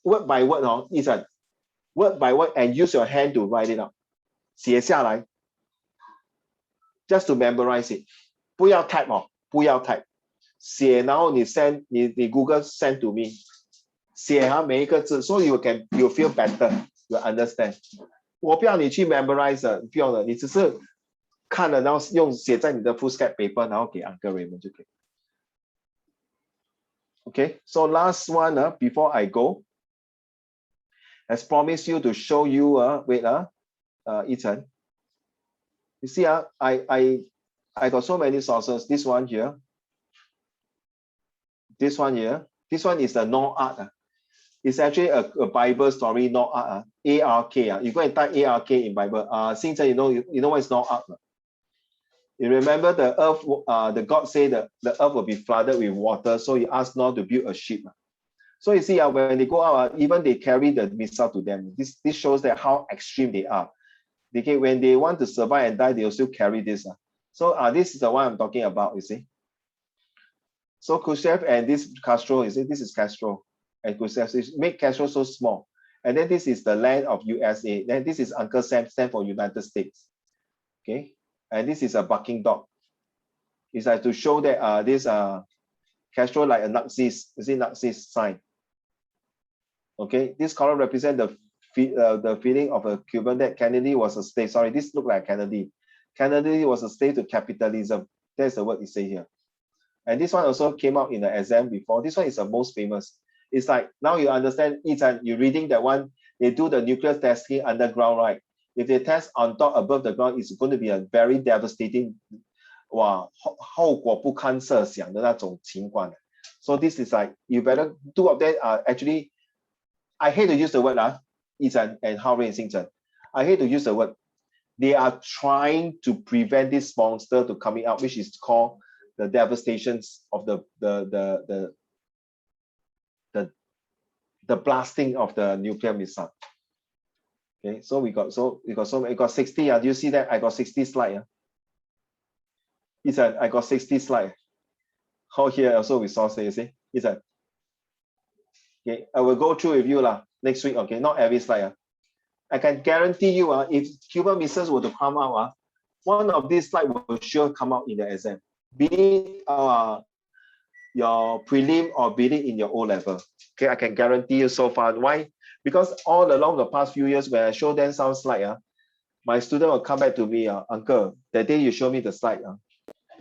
word by word, Ethan, word by word, and use your hand to write it up. 写下来 just to memorize it. 不要 type 不要 type. 写，然后你 send 你 Google send to me. 写每一个字 so you feel better, you understand. 我不要你去 memorize 的，不用的，你只是看了，然后写在你的 foolscap paper， 然后给 Uncle Raymond 就可以。Okay, so last one, before I go, as promised you to show you, wait, Ethan. You see, I got so many sources. This one here. This one here. This one is the no art. It's actually a Bible story, no art. A-R-K. You go and type A-R-K in Bible. Since you know what is no art. You remember the earth, the God said that the earth will be flooded with water, so he asked Noah to build a ship. So you see, when they go out, even they carry the missile to them. This shows that how extreme they are. When they want to survive and die, they also carry this. So this is the one I'm talking about, you see. So Khrushchev and this Castro, you see, this is Castro and Khrushchev. So make Castro so small. And then this is the land of USA. Then this is Uncle Sam, stand for United States. Okay. And this is a barking dog. It's like to show that this Castro like a Nazis, you see Nazis sign. Okay, this color represent the feeling of a Cuban that Kennedy was a slave. Sorry, this look like Kennedy. Kennedy was a slave to capitalism. That's the word you say here. And this one also came out in the exam before. This one is the most famous. It's like, now you understand, Ethan, you're reading that one, they do the nuclear testing underground, right? If they test on top above the ground, it's going to be a very devastating, 哇，后果不堪设想的那种情况。So this is like, you better, two of them are actually, I hate to use the word, Ethan and Harvey and Sington. I hate to use the word. They are trying to prevent this monster to coming out, which is called the devastations of the blasting of the nuclear missile. Okay, so we got 60. Do you see that? I got 60 slide. Ethan, I got 60 slide. How here also we saw, say, you see, Ethan. Okay, I will go through with you next week. Okay, not every slide. I can guarantee you, if Cuban missiles were to come out, one of these slides will sure come out in the exam, be it your prelim or be it in your O level. Okay, I can guarantee you so far. Why? Because all along the past few years, when I show them some slide, my student will come back to me, uncle, that day you show me the slide,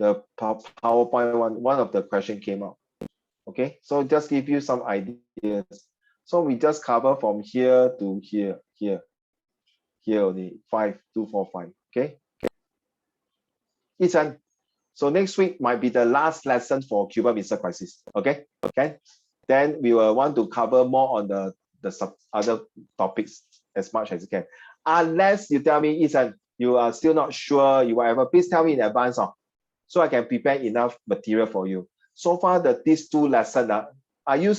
the PowerPoint one of the question came out. Okay, so just give you some ideas. So we just cover from here to here only 5, 2, 4, 5. Okay. Ethan, so next week might be the last lesson for Cuban Missile Crisis. Okay. Then we will want to cover more on the other topics as much as you can. Unless you tell me, Ethan, you are still not sure, you whatever, please tell me in advance, so I can prepare enough material for you. So far, these two lessons, are you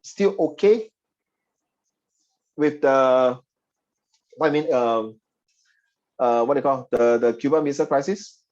still okay with the, what do you call the Cuban Missile Crisis?